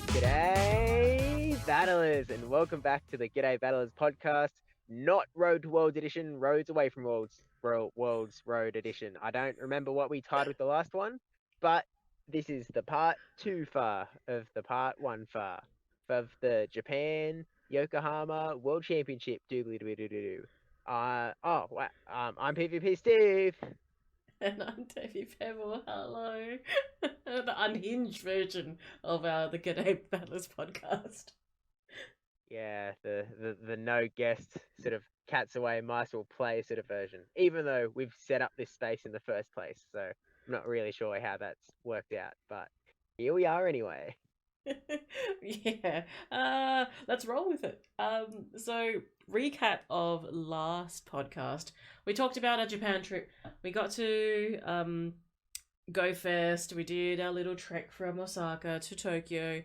G'day, Battlers, and welcome back to the G'day Battlers podcast. Not Road to Worlds edition, Roads Away from Worlds Road edition. I don't remember what we titled the last one, but this is the part two far of the part one far of the Japan Yokohama World Championship. Doobly doo doo doo. I'm PvP Steve. And I'm Davy Pebble. Hello. The unhinged version of the G'day Battlers podcast. Yeah, the no guest sort of cats away, mice will play sort of version. Even though we've set up this space in the first place, so I'm not really sure how that's worked out, but here we are anyway. Yeah. Let's roll with it. So recap of last podcast. We talked about our Japan trip. We got to Go Fest. We did our little trek from Osaka to Tokyo.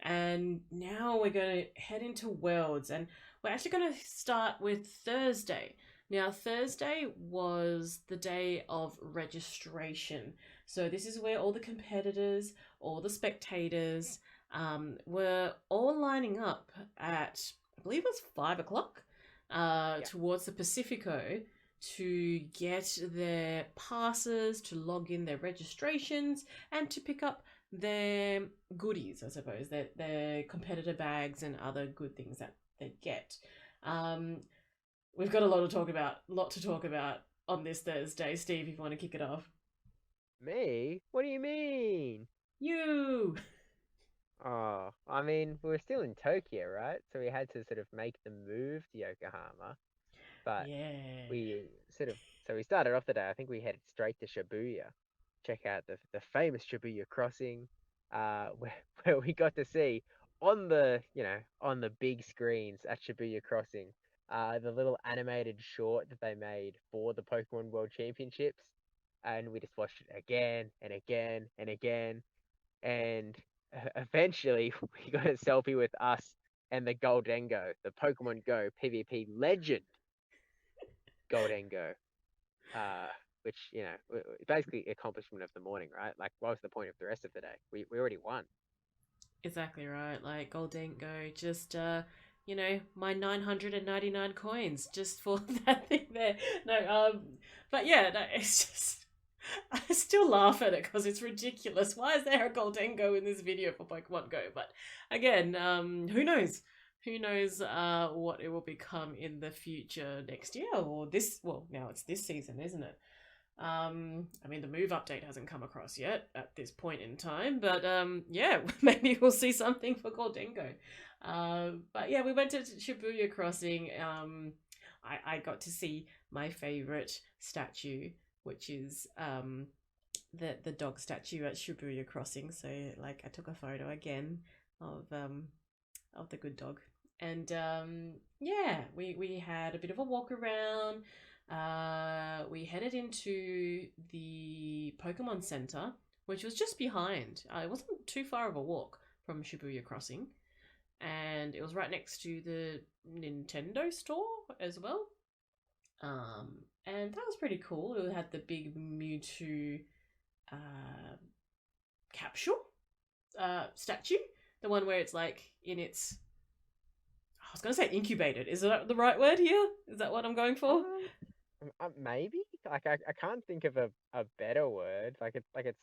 And now we're going to head into Worlds. And we're actually going to start with Thursday. Now, Thursday was the day of registration. So this is where all the competitors, all the spectators, were all lining up at, I believe it was 5 o'clock, towards the Pacifico to get their passes, to log in their registrations, and to pick up their goodies, I suppose, their competitor bags and other good things that they get. We've got a lot to talk about on this Thursday. Steve, if you want to kick it off. Me? What do you mean? You! Oh, I mean, we were still in Tokyo, right? So we had to sort of make the move to Yokohama, but Yeah. we so we started off the day. I think we headed straight to Shibuya, check out the famous Shibuya crossing, where we got to see on the big screens at Shibuya Crossing, the little animated short that they made for the Pokemon World Championships, and we just watched it again and again and again, and eventually we got a selfie with us and the Goldengo, the Pokemon Go PvP legend Goldengo, uh, which basically accomplishment of the morning, right? Like, what was the point of the rest of the day? We already won. Exactly right. Like Gold Go, just my 999 coins just for that thing there. No, but yeah, no, it's just I still laugh at it because it's ridiculous. Why is there a Goldengo in this video for Pokemon Go? But again, who knows? Who knows what it will become in the future next year or this? Well, now it's this season, isn't it? I mean, the move update hasn't come across yet at this point in time, but yeah, maybe we'll see something for Goldengo. But yeah, we went to Shibuya Crossing. I got to see my favorite statue, which is the dog statue at Shibuya Crossing. So like, I took a photo again of the good dog, and yeah, we had a bit of a walk around. We headed into the Pokemon Center, which was just behind. It wasn't too far of a walk from Shibuya Crossing, and it was right next to the Nintendo store as well. And that was pretty cool. It had the big Mewtwo capsule statue, the one where it's like in its. I was going to say incubated. Is that the right word here? Is that what I'm going for? Maybe like I can't think of a better word. It's like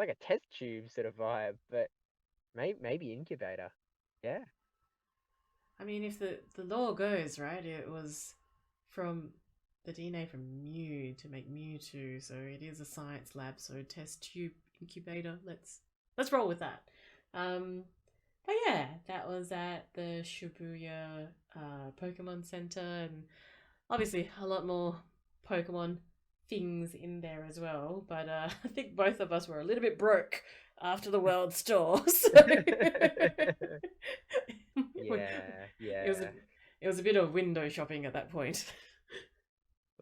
a test tube sort of vibe, but maybe incubator. Yeah. I mean, if the law goes right, it was from the DNA from Mew to make Mewtwo, so it is a science lab. So test tube incubator. Let's roll with that. But yeah, that was at the Shibuya Pokemon Center, and obviously a lot more Pokemon things in there as well. But I think both of us were a little bit broke after the World Store, so yeah. it was a bit of window shopping at that point.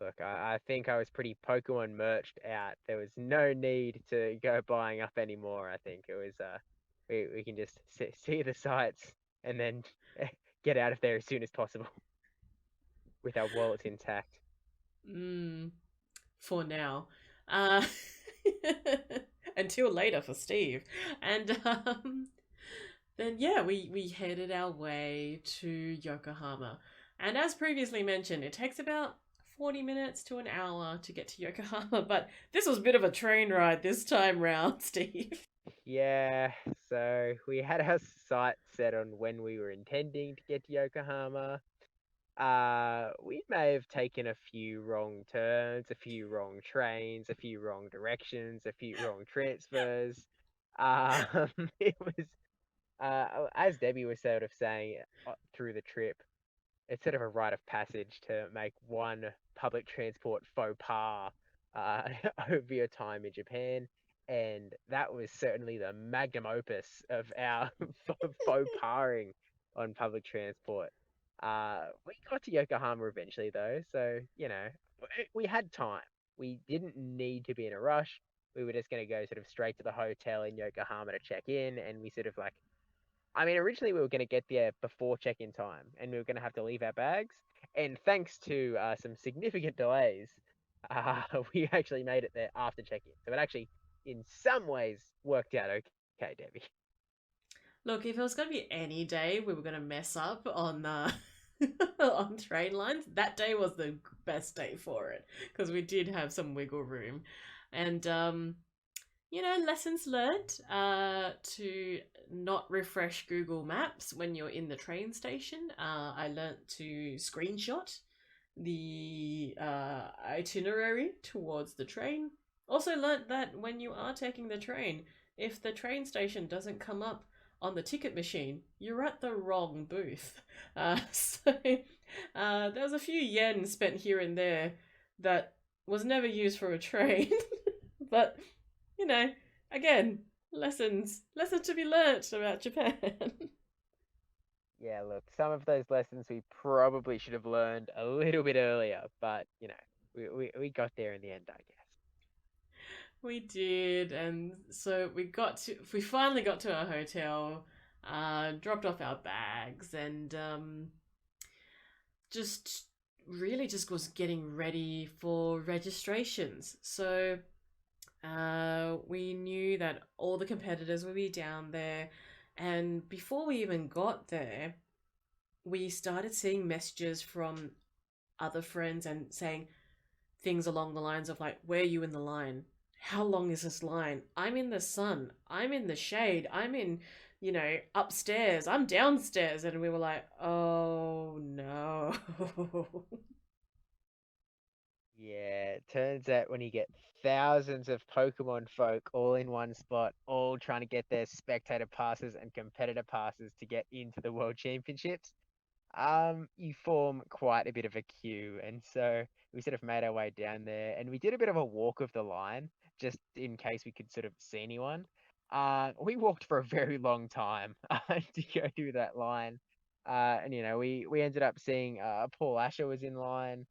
Look, I think I was pretty Pokemon merched out. There was no need to go buying up anymore. I think it was we can just see the sights and then get out of there as soon as possible with our wallets intact. For now. Uh, until later for Steve. And then yeah, we headed our way to Yokohama. And as previously mentioned, it takes about 40 minutes to an hour to get to Yokohama, but this was a bit of a train ride this time round, Steve. Yeah, so we had our sights set on when we were intending to get to Yokohama. We may have taken a few wrong turns, a few wrong trains, a few wrong directions, a few wrong transfers. It was, as Debbie was sort of saying through the trip, it's sort of a rite of passage to make one public transport faux pas uh, over your time in Japan. And that was certainly the magnum opus of our faux paring on public transport. We got to Yokohama eventually, though, so we had time. We didn't need to be in a rush. We were just going to go sort of straight to the hotel in Yokohama to check in, and we sort of like I mean, originally we were going to get there before check-in time, and we were going to have to leave our bags. And thanks to some significant delays, uh, we actually made it there after check-in. So it actually, in some ways, worked out okay, Debbie. Look, if it was going to be any day we were going to mess up on on train lines, that day was the best day for it because we did have some wiggle room. And lessons learned to not refresh Google Maps when you're in the train station. I learned to screenshot the itinerary towards the train. Also learnt that when you are taking the train, if the train station doesn't come up on the ticket machine, you're at the wrong booth. There was a few yen spent here and there that was never used for a train, but you know, again, lessons to be learnt about Japan. Yeah, look, some of those lessons we probably should have learned a little bit earlier, but we got there in the end, I guess. We did, and so we finally got to our hotel, dropped off our bags, and just really just was getting ready for registrations. So we knew that all the competitors would be down there, and before we even got there, we started seeing messages from other friends and saying things along the lines of like, "Where are you in the line? How long is this line? I'm in the sun. I'm in the shade. I'm in, upstairs. I'm downstairs." And we were like, "Oh no." Yeah, it turns out when you get thousands of Pokemon folk all in one spot, all trying to get their spectator passes and competitor passes to get into the World Championships, you form quite a bit of a queue. And so we sort of made our way down there and we did a bit of a walk of the line just in case we could sort of see anyone. We walked for a very long time to go through that line. And we ended up seeing Paul Asher was in line.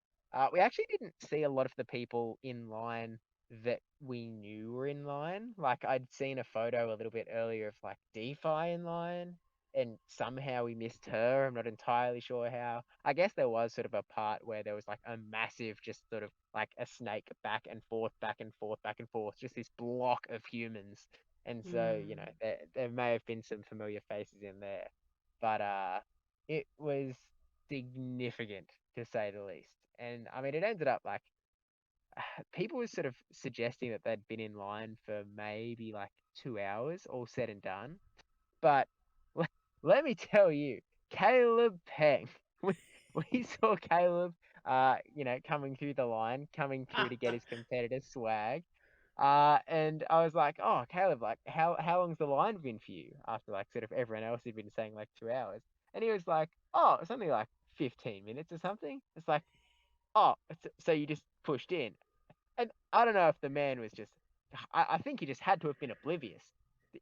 We actually didn't see a lot of the people in line that we knew were in line. Like I'd seen a photo a little bit earlier of like DeFi in line, and somehow we missed her. I'm not entirely sure how. I guess there was sort of a part where there was like a massive, just sort of like a snake back and forth, back and forth, back and forth, just this block of humans. And so, Mm. there may have been some familiar faces in there, but it was significant to say the least. And I mean, it ended up like people were sort of suggesting that they'd been in line for maybe like 2 hours, all said and done. But let me tell you, Caleb Peng, we, we saw Caleb, coming through the line, coming through to get his competitor swag. And I was like, oh, Caleb, like, how long's the line been for you? After like sort of everyone else had been saying like 2 hours. And he was like, oh, it's only like 15 minutes or something. It's like, oh, so you just pushed in. And I don't know if the man was just, I think he just had to have been oblivious.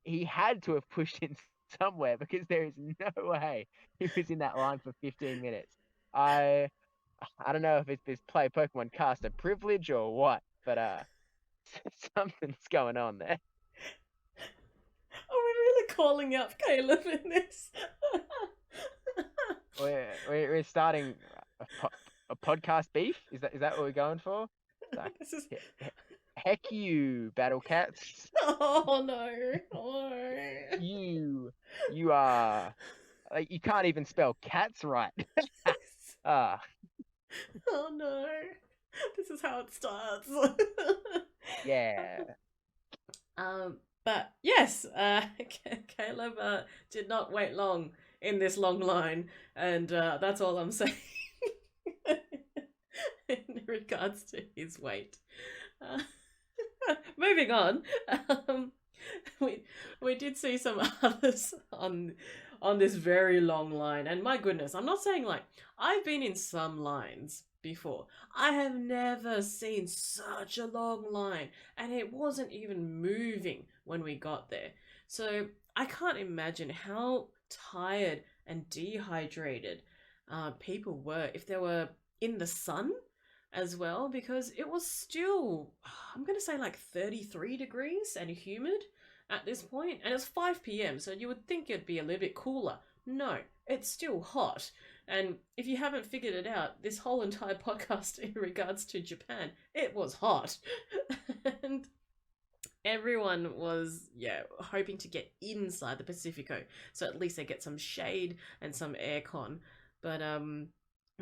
He had to have pushed in somewhere because there is no way he was in that line for 15 minutes. I I don't know if it's this play Pokemon caster privilege or what, but something's going on there. Are we really calling out Caleb in this? We're starting a podcast beef. Is that what we're going for? It's like This is. heck you, Battle Cats. Oh no! Oh. You. You are like you can't even spell cats right. Ah, Oh no, this is how it starts. yeah. But yes, Caleb did not wait long in this long line, and that's all I'm saying in regards to his weight. Uh, moving on, um, we we did see some others on this very long line, and my goodness, I'm not saying like I've been in some lines before. I have never seen such a long line, and it wasn't even moving when we got there. So I can't imagine how tired and dehydrated people were if they were in the sun as well, because it was still, I'm going to say like 33 degrees and humid at this point, and it's 5 p.m., so you would think it'd be a little bit cooler. No, it's still hot. And if you haven't figured it out, this whole entire podcast in regards to Japan, it was hot. And everyone was, yeah, hoping to get inside the Pacifico, so at least they get some shade and some aircon. But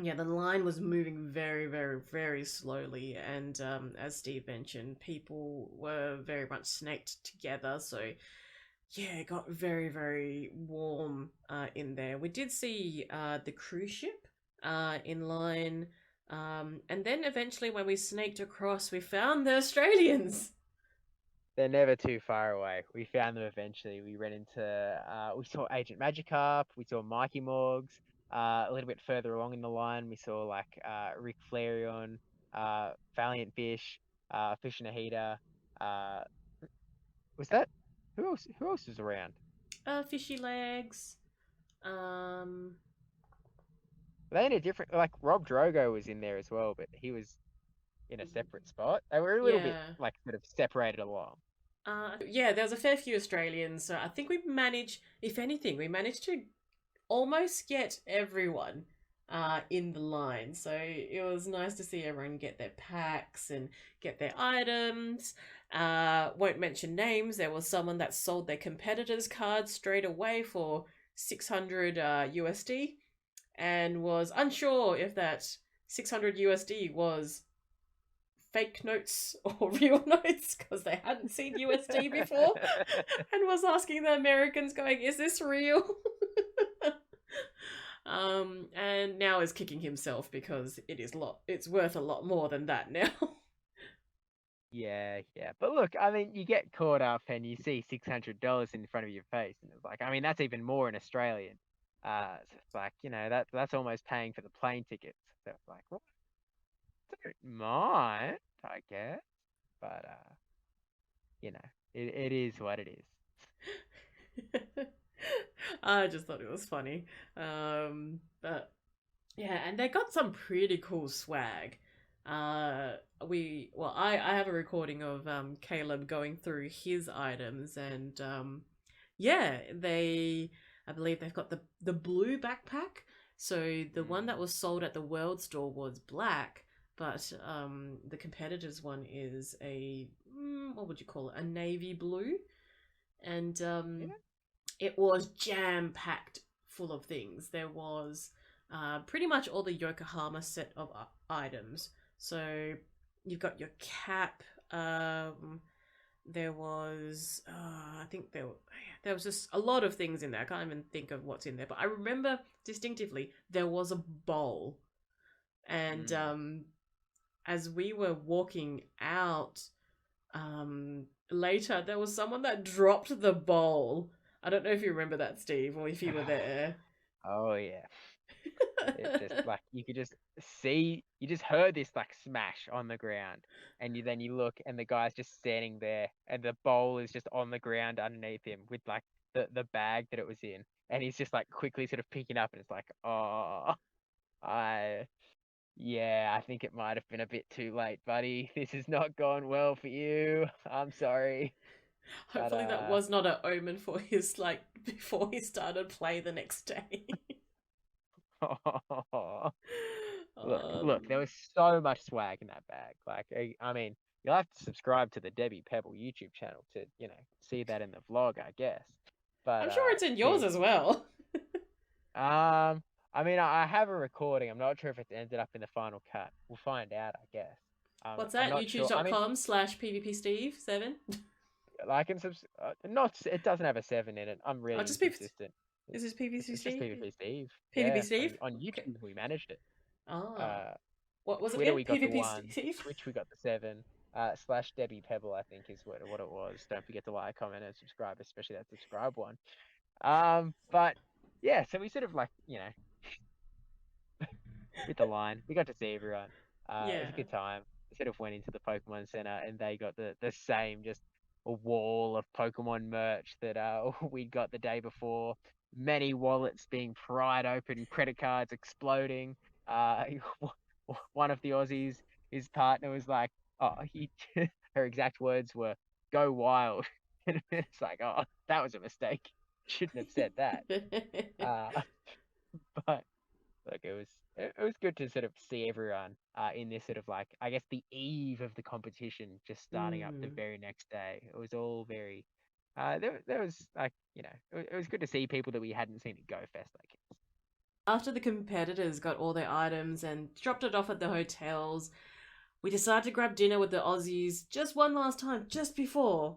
yeah, the line was moving very, very, very slowly, and as Steve mentioned, people were very much snaked together. So yeah, it got very, very warm in there. We did see the cruise ship in line, and then eventually, when we snaked across, we found the Australians. They're never too far away. We found them eventually. We ran into, we saw Agent Magikarp, we saw Mikey Morgs. A little bit further along in the line, we saw like Rick Flareon, Valiant Fish, Fish and a Heater. Uh, was that who else? Who else was around? Fishy legs. Um, Were they in a different? Like Rob Drogo was in there as well, but he was in a separate spot. They were a little bit yeah. like sort of separated along. Yeah, there was a fair few Australians, so I think we managed, if anything, we managed to almost get everyone in the line. So it was nice to see everyone get their packs and get their items. Won't mention names. There was someone that sold their competitors' cards straight away for 600 USD and was unsure if that 600 USD was fake notes or real notes because they hadn't seen USD before and was asking the Americans, going, "Is this real?" And now is kicking himself because it's worth a lot more than that now. Yeah, yeah. But look, I mean, you get caught up and you see $600 in front of your face, and it's like, I mean, that's even more in Australian. So it's like, that's almost paying for the plane tickets. So it's like, well, I don't mind, I guess, but you know, it is what it is. I just thought it was funny. But yeah, and they got some pretty cool swag. I have a recording of Caleb going through his items, and yeah, I believe they've got the blue backpack. So the one that Mm. was sold at the World Store was black, but the competitor's one is a what would you call it? A navy blue, and Yeah, it was jam packed full of things. There was pretty much all the Yokohama set of items. So you've got your cap. There was, I think there was just a lot of things in there. I can't even think of what's in there, but I remember distinctively there was a bowl, and mm. as we were walking out, later there was someone that dropped the bowl. I don't know if you remember that, Steve, or if you were there. Oh yeah. It just like you could just see, you just heard this like smash on the ground, and then you look, and the guy's just standing there, and the bowl is just on the ground underneath him with like the bag that it was in, and he's just like quickly sort of picking up, and it's like, oh, I yeah, I think it might have been a bit too late, buddy. This has not gone well for you. I'm sorry, but Hopefully that was not an omen for his, like, before he started play the next day. look, there um, was so much swag in that bag. Like, I mean, you'll have to subscribe to the Debbie Pebble YouTube channel to, see that in the vlog, I guess. But I'm sure it's in yours see, as well. I mean, I have a recording. I'm not sure if it's ended up in the final cut. We'll find out, I guess. What's I'm that? not sure. I mean, youtube.com/pvpsteve7? like, not. It doesn't have a seven in it. I'm Oh, really just PvP. inconsistent. Is this It's PvP just Steve? PvP Steve. PvP Yeah, Steve? on Okay. YouTube we managed it. Ah. Uh, What was it Twitter again? we got the PvP one. Steve? Twitch we got the seven. Slash Debbie Pebble I think is what it was. Don't forget to like, comment, and subscribe, especially that subscribe one. But yeah, so we sort of like with the line. We got to see everyone. It was Yeah. a good time. We sort of went into the Pokemon Center and they got the same just a wall of Pokemon merch that we'd got the day before. Many wallets being pried open, credit cards exploding. Uh, one of the Aussies, his partner was like, "Oh, he," her exact words were, "Go wild," and it's like, "Oh, that was a mistake. Shouldn't have said that." Uh, but like it was good to sort of see everyone in this sort of like I guess the eve of the competition just starting up the Mm. very next day. It was all very there was like it was good to see people that we hadn't seen at Go Fest, I guess. After the competitors got all their items and dropped it off at the hotels, we decided to grab dinner with the Aussies just one last time, just before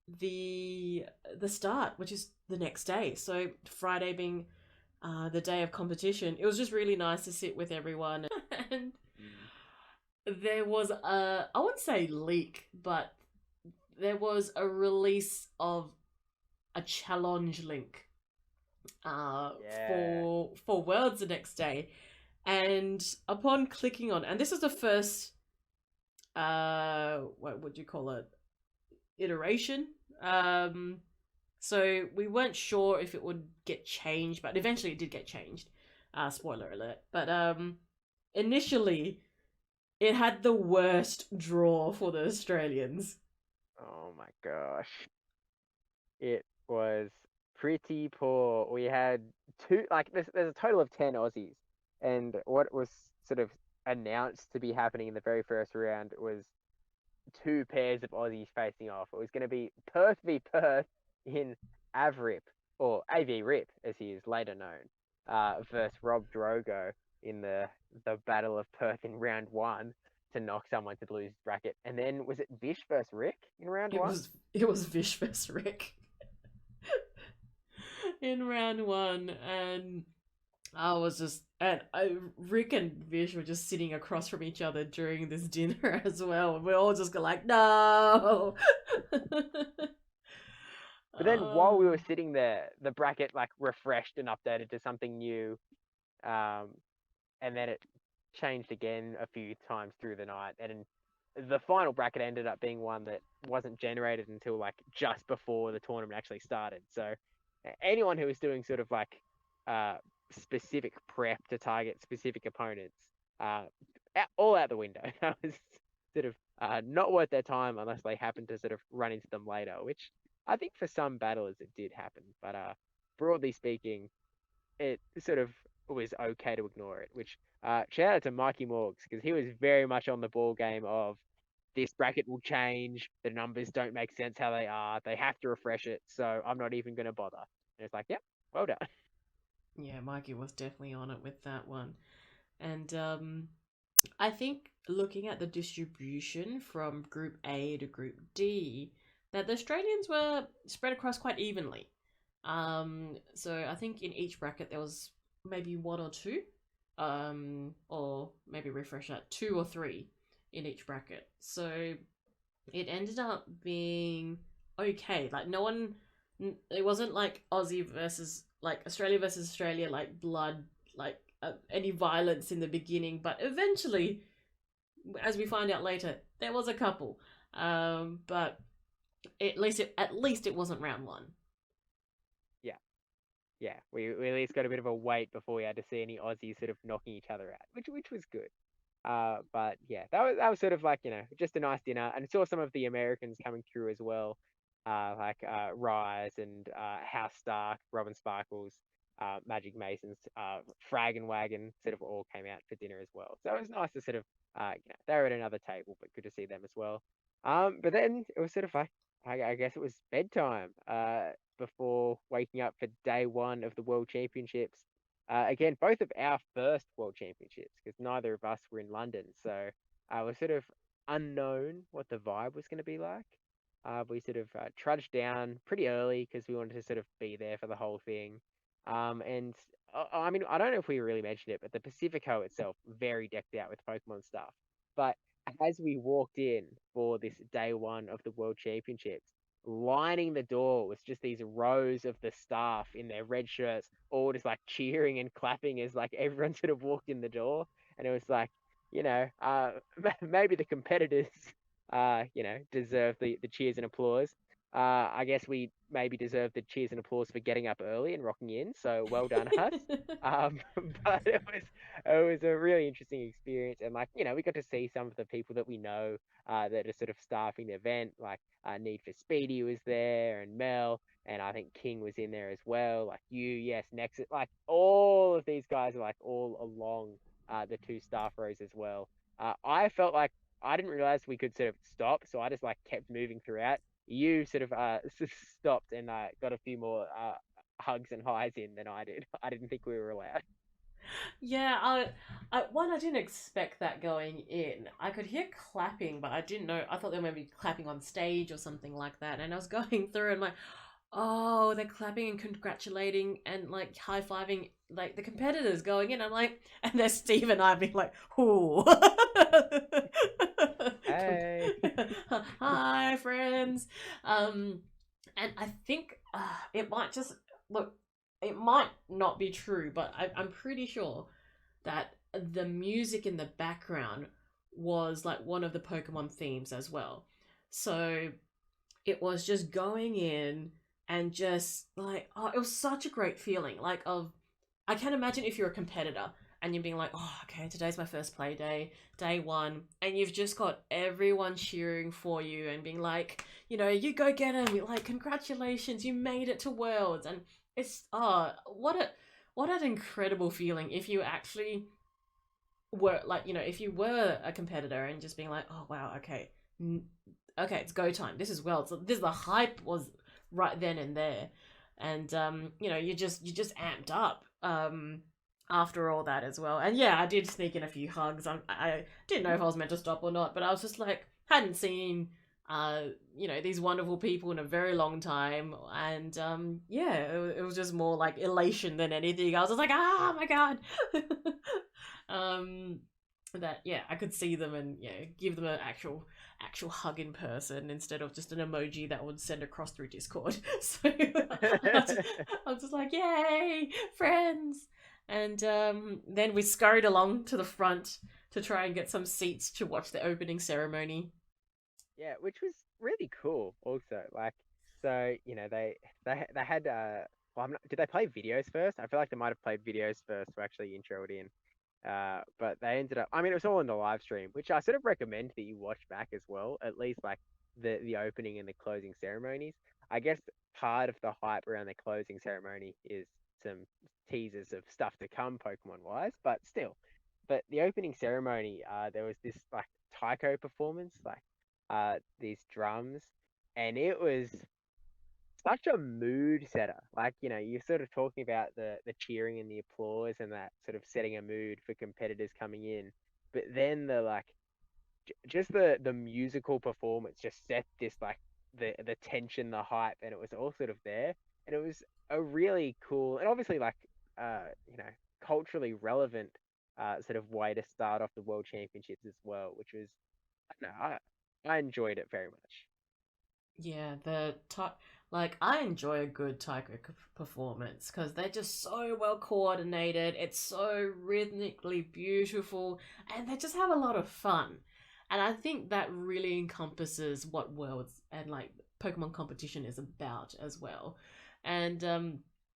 the the start, which is the next day. So Friday being the day of competition, it was just really nice to sit with everyone. And Mm. there was I wouldn't say leak, but there was a release of a challenge link Yeah. for Worlds the next day, and upon clicking on, and this is the first what would you call it, iteration. Um, so we weren't sure if it would get changed, but eventually it did get changed. Spoiler alert. But initially it had the worst draw for the Australians. Oh my gosh. It was pretty poor. We had two, like, there's a total of 10 Aussies. And what was sort of announced to be happening in the very first round was two pairs of Aussies facing off. It was going to be Perth v Perth in Avrip, or AV Rip, as he is later known, versus Rob Drogo in the Battle of Perth in round one to knock someone to lose bracket. And then was it Vish versus Rick in round one? It was Vish vs Rick in round one, and I was just Rick and Vish were just sitting across from each other during this dinner as well. And we're all just like, no. But then while we were um, sitting there, the bracket like refreshed and updated to something new. Um, and then it changed again a few times through the night. And the final bracket ended up being one that wasn't generated until like just before the tournament actually started. So anyone who was doing sort of like uh, specific prep to target specific opponents, uh, all out the window. That was sort of not worth their time unless they happened to sort of run into them later, which I think for some battlers it did happen. But broadly speaking, it sort of was okay to ignore it. Which shout out to Mikey Morgs because he was very much on the ball game of this bracket will change. The numbers don't make sense how they are. They have to refresh it. So I'm not even going to bother. And it's like, yep, well done. yeah, Mikey was definitely on it with that one. And I think looking at the distribution from Group A to Group D, that the Australians were spread across quite evenly. So I think in each bracket there was maybe one or two, or maybe refresh that, two or three in each bracket. So it ended up being okay. Like no one, it wasn't like Aussie versus like Australia versus Australia, like blood, like any violence in the beginning, but eventually, as we find out later, there was a couple. But at least it wasn't round one. Yeah, yeah. We at least got a bit of a wait before we had to see any Aussies sort of knocking each other out, which was good. But yeah, that was sort of like just a nice dinner, and saw some of the Americans coming through as well, like Rise and House Stark, Robin Sparkles, Magic Masons, Frag and Wagon sort of all came out for dinner as well. So it was nice to sort of they were at another table, but good to see them as well. But then it was sort of like I guess it was bedtime before waking up for day one of the World Championships. Again, both of our first World Championships, because neither of us were in London. So it was sort of unknown what the vibe was going to be like. We sort of trudged down pretty early because we wanted to sort of be there for the whole thing. And I mean, I don't know if we really mentioned it, but the Pacifico itself, very decked out with Pokemon stuff. But as we walked in for this day one of the World Championships, lining the door was just these rows of the staff in their red shirts, all just like cheering and clapping as like everyone sort of walked in the door. And it was like, maybe the competitors, deserve the cheers and applause. I guess we maybe deserve the cheers and applause for getting up early and rocking in. So well done us. Um, but it was a really interesting experience, and like we got to see some of the people that we know that are sort of staffing the event, like Need for Speedy was there, and Mel, and I think King was in there as well, like yes, Nexus, like all of these guys are like all along the two staff rows as well. I felt like I didn't realize we could sort of stop, so I just like kept moving throughout. You sort of stopped and got a few more hugs and highs in than I did. I didn't think we were allowed. Yeah, I didn't expect that going in. I could hear clapping, but I didn't know. I thought they were maybe clapping on stage or something like that. And I was going through and like, oh, they're clapping and congratulating and like high fiving like the competitors going in. I'm like, and there's Steve and I being like, ooh. Hey. Hi, friends. Um, and I think it might just look. It might not be true, but I'm pretty sure that the music in the background was like one of the Pokemon themes as well. So it was just going in and just like, oh, it was such a great feeling. Like, I can imagine if you're a competitor and you're being like, oh, okay, today's my first play day, day one, and you've just got everyone cheering for you and being like, you go get him, you're like, congratulations, you made it to Worlds, and it's what an incredible feeling if you actually were like, if you were a competitor and just being like, oh wow, okay, okay, it's go time. This is Worlds. So this the hype was right then and there, and you're just amped up. After all that as well. And yeah, I did sneak in a few hugs. I didn't know if I was meant to stop or not, but I was just like, hadn't seen, these wonderful people in a very long time. And yeah, it was just more like elation than anything. I was just like, ah, my God. um, that yeah, I could see them and give them an actual hug in person instead of just an emoji that would send across through Discord. So I'm just like, yay, friends! And then we scurried along to the front to try and get some seats to watch the opening ceremony. Yeah, which was really cool. Also, like, so they had well, did they play videos first? I feel like they might have played videos first to actually intro it in. But they ended up. I mean, it was all in the live stream, which I sort of recommend that you watch back as well. At least like the opening and the closing ceremonies. I guess part of the hype around the closing ceremony is some teasers of stuff to come, Pokemon wise, but still. But the opening ceremony, there was this like taiko performance, like these drums, and it was such a mood setter. Like, you're sort of talking about the cheering and the applause and that sort of setting a mood for competitors coming in. But then the like just the musical performance just set this like the tension, the hype, and it was all sort of there. And it was a really cool and obviously like culturally relevant sort of way to start off the World Championships as well, which was I don't know, I enjoyed it very much. Yeah, like I enjoy a good taiko performance because they're just so well coordinated. It's so rhythmically beautiful, and they just have a lot of fun. And I think that really encompasses what Worlds and like Pokemon competition is about as well. And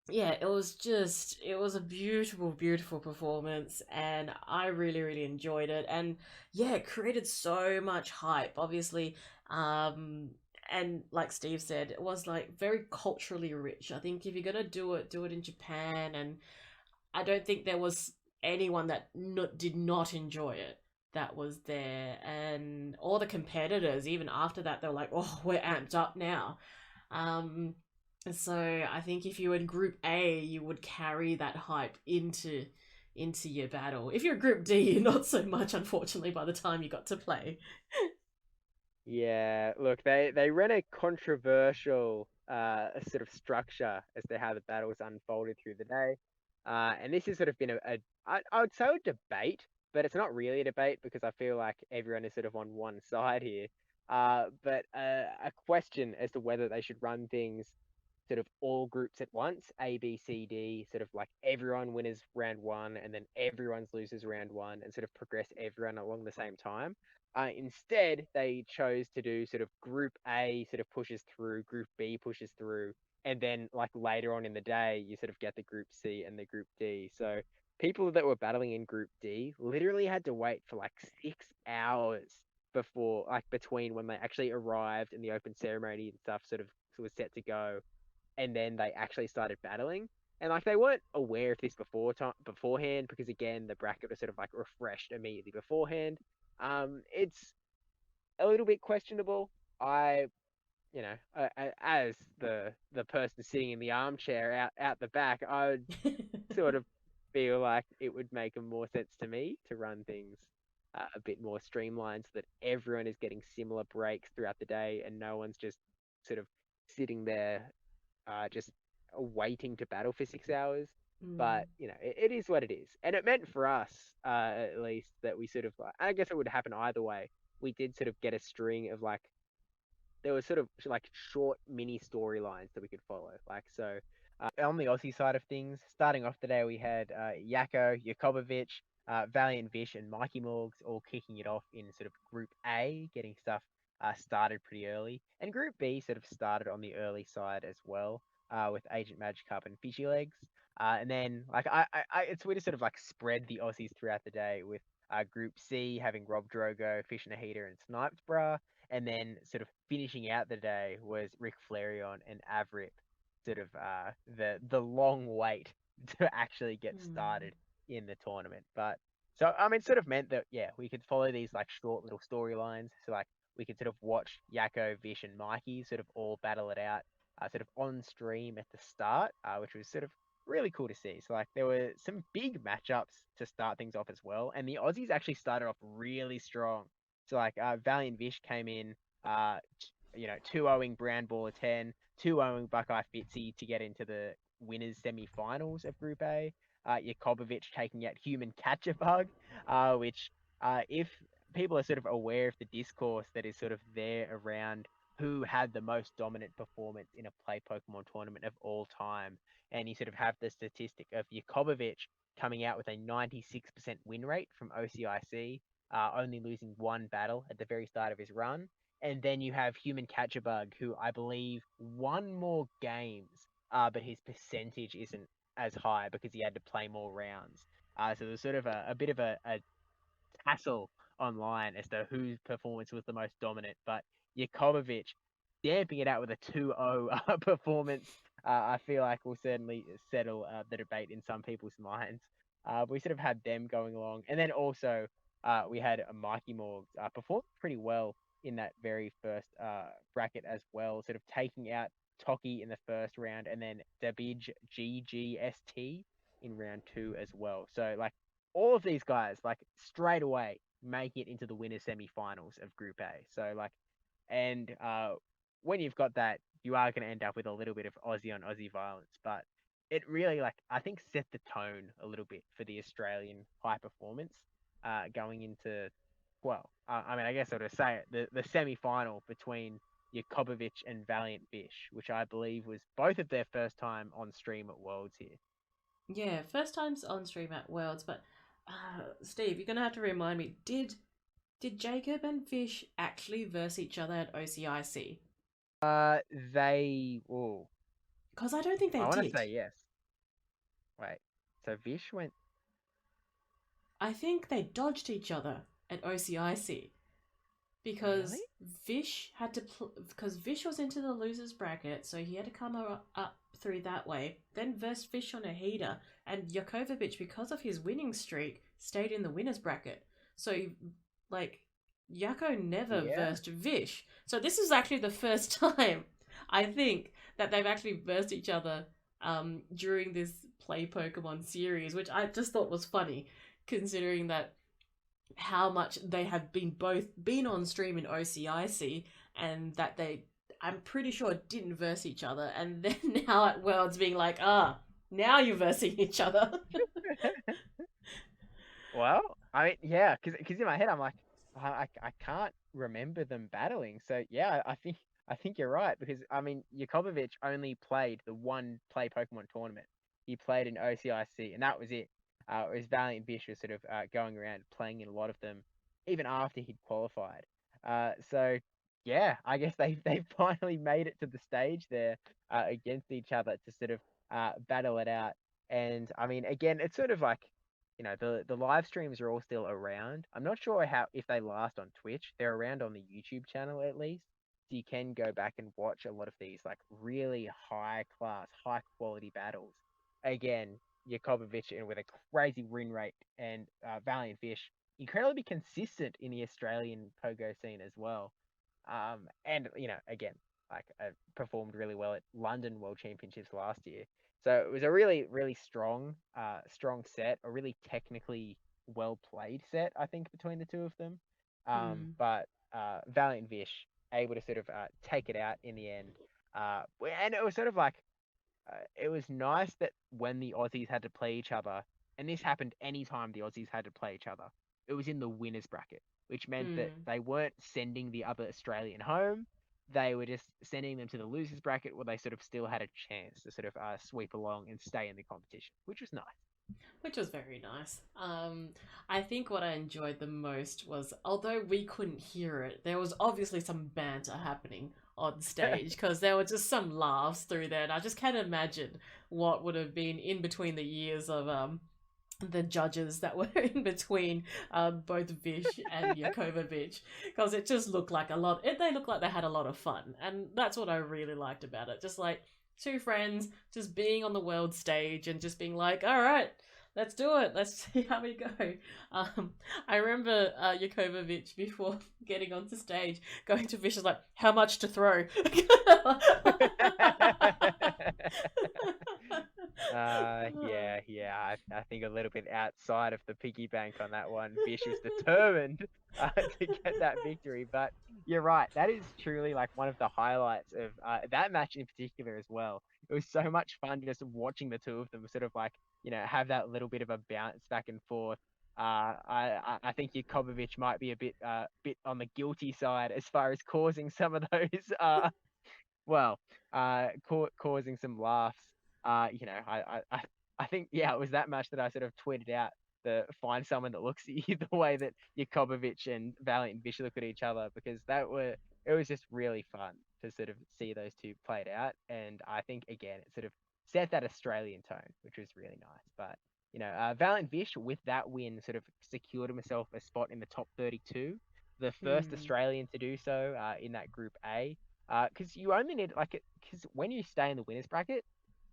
yeah, it was a beautiful, beautiful performance, and I really, really enjoyed it. And yeah, it created so much hype. Obviously, um, and like Steve said, it was like very culturally rich. I think if you're gonna do it in Japan, and I don't think there was anyone that did not enjoy it. that was there, and all the competitors, even after that, they were like, "Oh, we're amped up now." Um, so I think if you were in Group A, you would carry that hype into your battle. If you're Group D, not so much, unfortunately, by the time you got to play. Yeah, look, they ran a controversial sort of structure as to how the battles unfolded through the day, and this has sort of been I would say a debate, but it's not really a debate because I feel like everyone is sort of on one side here. But a question as to whether they should run things sort of all groups at once, A, B, C, D, sort of like everyone winners round one and then everyone's losers round one and sort of progress everyone along the same time. Instead, they chose to do sort of Group A sort of pushes through, Group B pushes through, and then like later on in the day, you sort of get the Group C and the Group D. So people that were battling in Group D literally had to wait for like 6 hours before, like between when they actually arrived and the open ceremony and stuff sort of was set to go, and then they actually started battling. And like they weren't aware of this beforehand because again the bracket was sort of like refreshed immediately beforehand. It's a little bit questionable. I, as the person sitting in the armchair out the back, I would sort of feel like it would make more sense to me to run things a bit more streamlined so that everyone is getting similar breaks throughout the day and no one's just sort of sitting there just waiting to battle for 6 hours. Mm. But it is what it is, and it meant for us, at least, that we sort of. I guess it would happen either way. We did sort of get a string of like there was sort of like short mini storylines that we could follow. Like so, on the Aussie side of things, starting off the day we had Yako, Jakobovic, Valiant Vish, and Mikey Morgs all kicking it off in sort of Group A, getting stuff started pretty early, and Group B sort of started on the early side as well, with Agent Magikarp and Fishy Legs. And then like it's we just sort of like spread the Aussies throughout the day with Group C having Rob Drogo, Fish Nahida, and Snipes Bra, and then sort of finishing out the day was Rick Flareon and Avrip, sort of the long wait to actually get Mm. started in the tournament. But so I mean, sort of meant that yeah, we could follow these like short little storylines. So like we could sort of watch Yakko, Vish, and Mikey sort of all battle it out, sort of on stream at the start, which was sort of really cool to see. So like there were some big matchups to start things off as well, and the Aussies actually started off really strong. So like Valiant Vish came in, 2-0ing Brown Baller 10, 2-0ing Buckeye Fitzy to get into the winners semi-finals of Group A. Jakobovic taking out Human Catcher Bug, which if people are sort of aware of the discourse that is sort of there around who had the most dominant performance in a play Pokemon tournament of all time, and you sort of have the statistic of Jakobovic coming out with a 96% win rate from OCIC, only losing one battle at the very start of his run. And then you have Human Catcher Bug, who I believe won more games, but his percentage isn't as high because he had to play more rounds. So there's sort of a bit of a hassle online as to whose performance was the most dominant. But Jakobovic damping it out with a 2-0 performance, I feel like will certainly settle the debate in some people's minds. We sort of had them going along. And then also we had Mikey Morgs perform pretty well in that very first bracket as well, sort of taking out Toki in the first round and then Dabij GGST in round two as well. So like all of these guys like straight away make it into the winner semi-finals of Group A. So like, and when you've got that, you are going to end up with a little bit of Aussie on Aussie violence, but it really like I think set the tone a little bit for the Australian high performance going into I mean I guess I would say it the semi-final between Jakobovic and Valiant Fish, which I believe was both of their first time on stream at Worlds here. Yeah, first times on stream at Worlds, but Steve, you're gonna have to remind me. Did Jacob and Fish actually verse each other at OCIC? They oh Because I don't think they I want to did. say yes. Wait, so Vish went I think they dodged each other at OCIC really? because Vish had to because Vish was into the losers bracket, so he had to come up through that way. Then verse Fish on a heater, and Jakovic, because of his winning streak, stayed in the winners bracket. So like Yako never Yeah. versed Vish. So this is actually the first time I think that they've actually versed each other during this Play Pokemon series, which I just thought was funny, considering that how much they have been both been on stream in OCIC and that they I'm pretty sure didn't verse each other and then now at Worlds being like, now you're versing each other. Well, I mean, yeah, because in my head I'm like, I can't remember them battling. So yeah, I think you're right because I mean, Yakovovich only played the one Play Pokemon tournament. He played in OCIC, and that was it. Whereas Valiant Bish was sort of going around playing in a lot of them, even after he'd qualified. So yeah, I guess they finally made it to the stage there against each other to sort of battle it out. And I mean, again, it's sort of like the live streams are all still around. I'm not sure how if they last on Twitch. They're around on the YouTube channel at least. So you can go back and watch a lot of these like really high class, high quality battles. Again, Jakobovic and with a crazy win rate and Valiant Fish incredibly consistent in the Australian pogo scene as well. And again, like performed really well at London World Championships last year. So it was a really, really strong set, a really technically well played set, I think, between the two of them. Hmm. But Valiant Vish able to sort of take it out in the end. And it was sort of like it was nice that when the Aussies had to play each other, and this happened anytime the Aussies had to play each other, it was in the winners bracket, which meant that Hmm. they weren't sending the other Australian home. They were just sending them to the losers bracket where they sort of still had a chance to sort of sweep along and stay in the competition, which was nice. Which was very nice. I think what I enjoyed the most was, although we couldn't hear it, there was obviously some banter happening on stage because there were just some laughs through there, and I just can't imagine what would have been in between the years of the judges that were in between both Vish and Yakovovich because it just looked like a lot. They looked like they had a lot of fun, and that's what I really liked about it. Just like two friends just being on the world stage and just being like, "All right, let's do it. Let's see how we go." Um, I remember Yakovovich before getting onto stage going to Vish is like, "How much to throw?" Yeah. I think a little bit outside of the piggy bank on that one. Bish was determined to get that victory. But you're right. That is truly like one of the highlights of that match in particular as well. It was so much fun just watching the two of them sort of like, have that little bit of a bounce back and forth. I think Jakobovic might be a bit on the guilty side as far as causing some of those well, causing some laughs. I think yeah, it was that match that I sort of tweeted out the find someone that looks at you the way that Jakobovic and Valiant Bish look at each other because it was just really fun to sort of see those two played out, and I think again it sort of set that Australian tone, which was really nice. But Valiant Bish with that win sort of secured himself a spot in the top 32, the first Hmm. Australian to do so in that Group A because you only need like because when you stay in the winners bracket,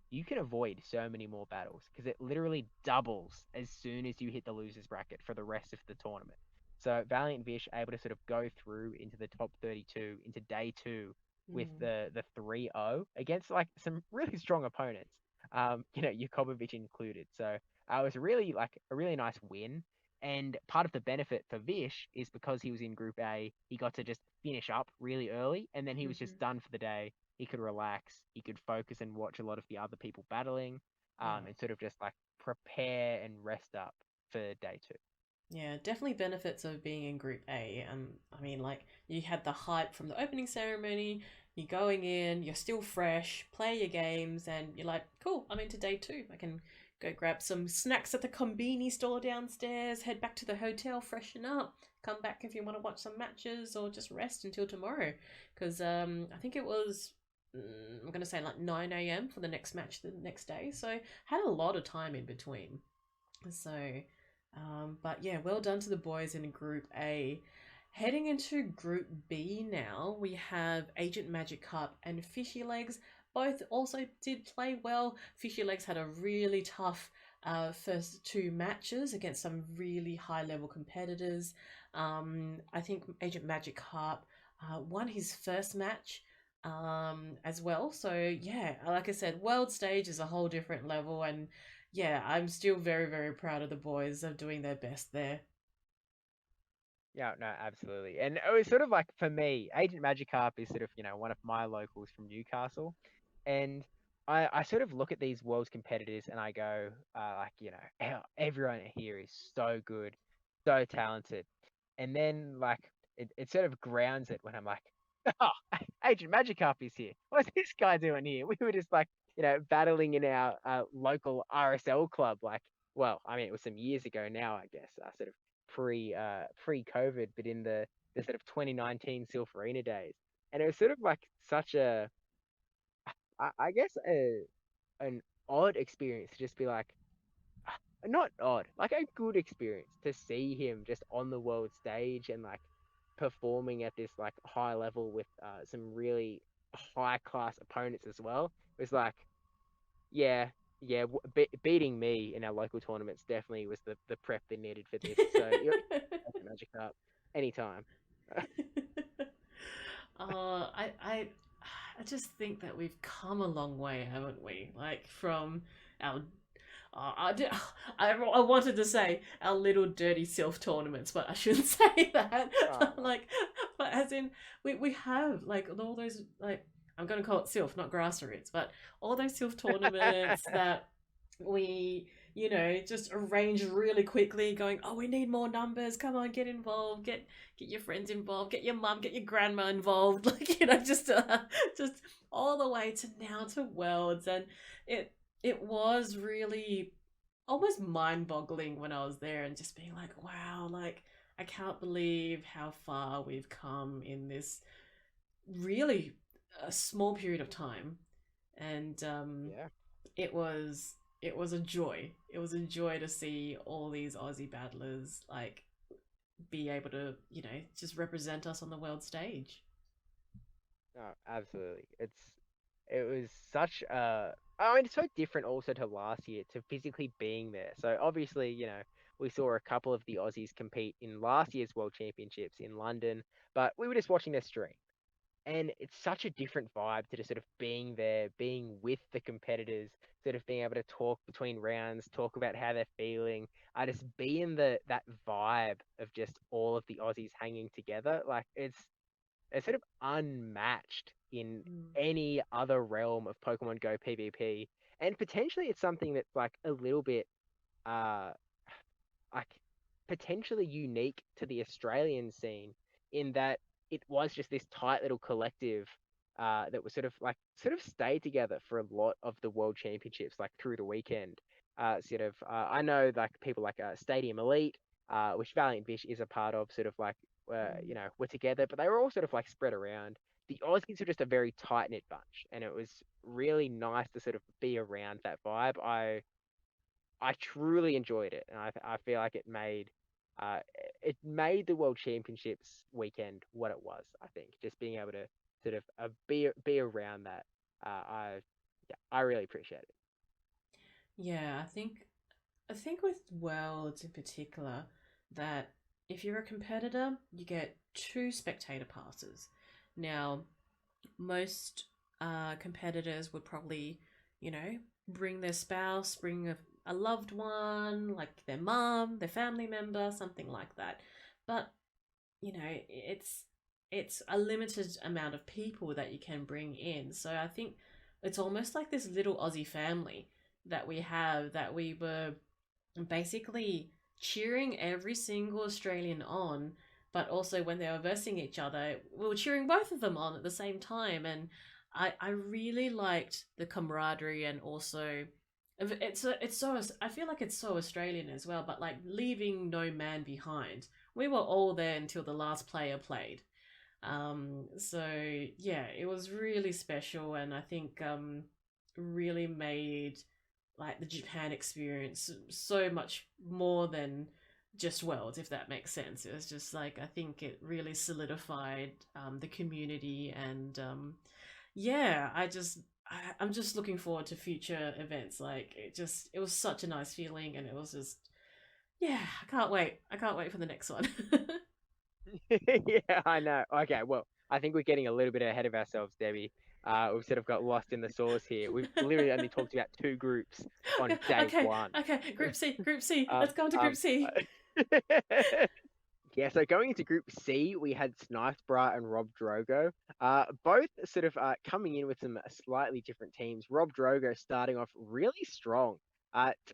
you can avoid so many more battles because it literally doubles as soon as you hit the losers bracket for the rest of the tournament. So Valiant Vish able to sort of go through into the top 32 into day two with Hmm. the 3-0 against like some really strong opponents. Jakobovic included. So it was really like a really nice win. And part of the benefit for Vish is because he was in Group A, he got to just finish up really early, and then he was Hmm. just done for the day. He could relax, he could focus and watch a lot of the other people battling, Yeah. and sort of just like prepare and rest up for day two. Yeah, definitely benefits of being in Group A. I mean, like, you had the hype from the opening ceremony, you're going in, you're still fresh, play your games, and you're like, cool, I'm into day two. I can go grab some snacks at the Combini store downstairs, head back to the hotel, freshen up, come back if you want to watch some matches, or just rest until tomorrow. Because I think it was, I'm going to say like 9 a.m. for the next match the next day. So, had a lot of time in between. So, but yeah, well done to the boys in Group A. Heading into Group B now, we have Agent Magic Cup and Fishy Legs. Both also did play well. Fishy Legs had a really tough first two matches against some really high level competitors. I think Agent Magikarp won his first match as well. So yeah, like I said, world stage is a whole different level, and yeah, I'm still very very proud of the boys of doing their best there. Yeah, no, absolutely. And it was sort of like for me, Agent Magikarp is sort of, one of my locals from Newcastle. And I sort of look at these world's competitors and I go, like, everyone here is so good, so talented. And then like it sort of grounds it when I'm like, oh, Agent Magikarp is here. What's this guy doing here? We were just like, battling in our local RSL club. Like, well, I mean, it was some years ago now, I guess, sort of pre COVID, but in the sort of 2019 Silverina days. And it was sort of like such I guess an odd experience to just be like, not odd, like a good experience to see him just on the world stage and like performing at this like high level with some really high class opponents as well. It was like, yeah, yeah, beating me in our local tournaments definitely was the prep they needed for this. So you're Magic Cup anytime. I just think that we've come a long way, haven't we? Like from our I, did, I wanted to say our little dirty self tournaments, but I shouldn't say that. But Oh, like, but as in, we have like all those like I'm going to call it self, not grassroots, but all those self tournaments that we just arrange really quickly, going, oh, we need more numbers. Come on, get involved. Get your friends involved. Get your mum, get your grandma involved. Like just all the way to now to worlds, and it it was really almost mind-boggling when I was there and just being like, wow, like I can't believe how far we've come in this really a small period of time. And yeah. it was a joy. It was a joy to see all these Aussie battlers like be able to, just represent us on the world stage. No, absolutely. It was such I mean, it's so different also to last year to physically being there. So obviously, we saw a couple of the Aussies compete in last year's World Championships in London, but we were just watching their stream. And it's such a different vibe to just sort of being there, being with the competitors, sort of being able to talk between rounds, talk about how they're feeling. I just be in that vibe of just all of the Aussies hanging together. Like it's sort of unmatched in Mm. any other realm of Pokemon Go PvP. And potentially it's something that's like a little bit uh like potentially unique to the Australian scene in that it was just this tight little collective that was sort of stayed together for a lot of the world championships, like through the weekend. I know like people like Stadium Elite, which Valiant Fish is a part of, sort of like Mm. were together, but they were all sort of like spread around. The Aussies were just a very tight knit bunch, and it was really nice to sort of be around that vibe. I truly enjoyed it, and I feel like uh, it made the World Championships weekend what it was. I think just being able to sort of be around that, I yeah, I really appreciate it. Yeah, I think with worlds in particular that if you're a competitor, you get two spectator passes. Now, most competitors would probably, you know, bring their spouse, bring a loved one, like their mum, their family member, something like that. But it's a limited amount of people that you can bring in. So I think it's almost like this little Aussie family that we have that we were basically cheering every single Australian on, but also when they were versing each other, we were cheering both of them on at the same time. And I really liked the camaraderie, and also it's so I feel like it's so Australian as well, but like leaving no man behind. We were all there until the last player played. So yeah, it was really special, and I think really made like the Japan experience so much more than just Worlds, if that makes sense. It was just like I think it really solidified the community, and yeah, I just I'm just looking forward to future events. Like it was such a nice feeling, and it was just yeah, I can't wait. I can't wait for the next one. Yeah, I know. Okay, well, I think we're getting a little bit ahead of ourselves, Debbie. We've sort of got lost in the sauce here. We've literally only talked about two groups on Okay, day okay, one. okay. Group C. Um, Let's go on to Group um, C. Yeah, so going into Group C, we had Snipebra and Rob Drogo. Both sort of coming in with some slightly different teams. Rob Drogo starting off really strong,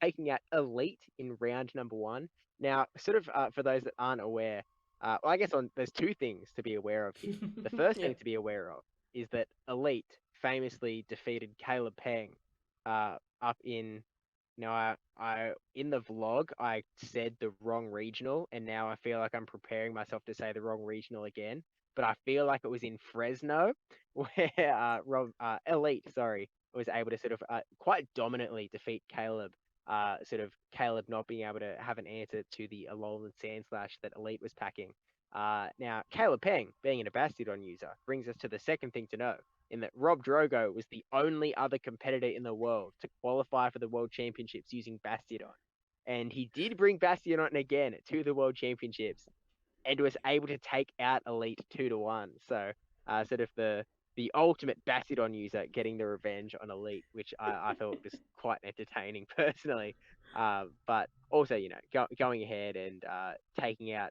taking out Elite in round number one. Now, sort of for those that aren't aware, well, I guess there's two things to be aware of here. The first thing Yep. to be aware of is that Elite famously defeated Caleb Peng up in I in the vlog I said the wrong regional, and now I feel like I'm preparing myself to say the wrong regional again. But I feel like it was in Fresno where Elite, sorry, was able to sort of quite dominantly defeat Caleb. Sort of Caleb not being able to have an answer to the Alolan Sand Slash that Elite was packing. Now Caleb Peng, being an Abastidon user, brings us to the second thing to know in that Rob Drogo was the only other competitor in the world to qualify for the World Championships using Bastiodon. And he did bring Bastiodon again to the World Championships and was able to take out Elite 2-1. So sort of the ultimate Bastiodon user getting the revenge on Elite, which I thought was quite entertaining personally. But also, going ahead and taking out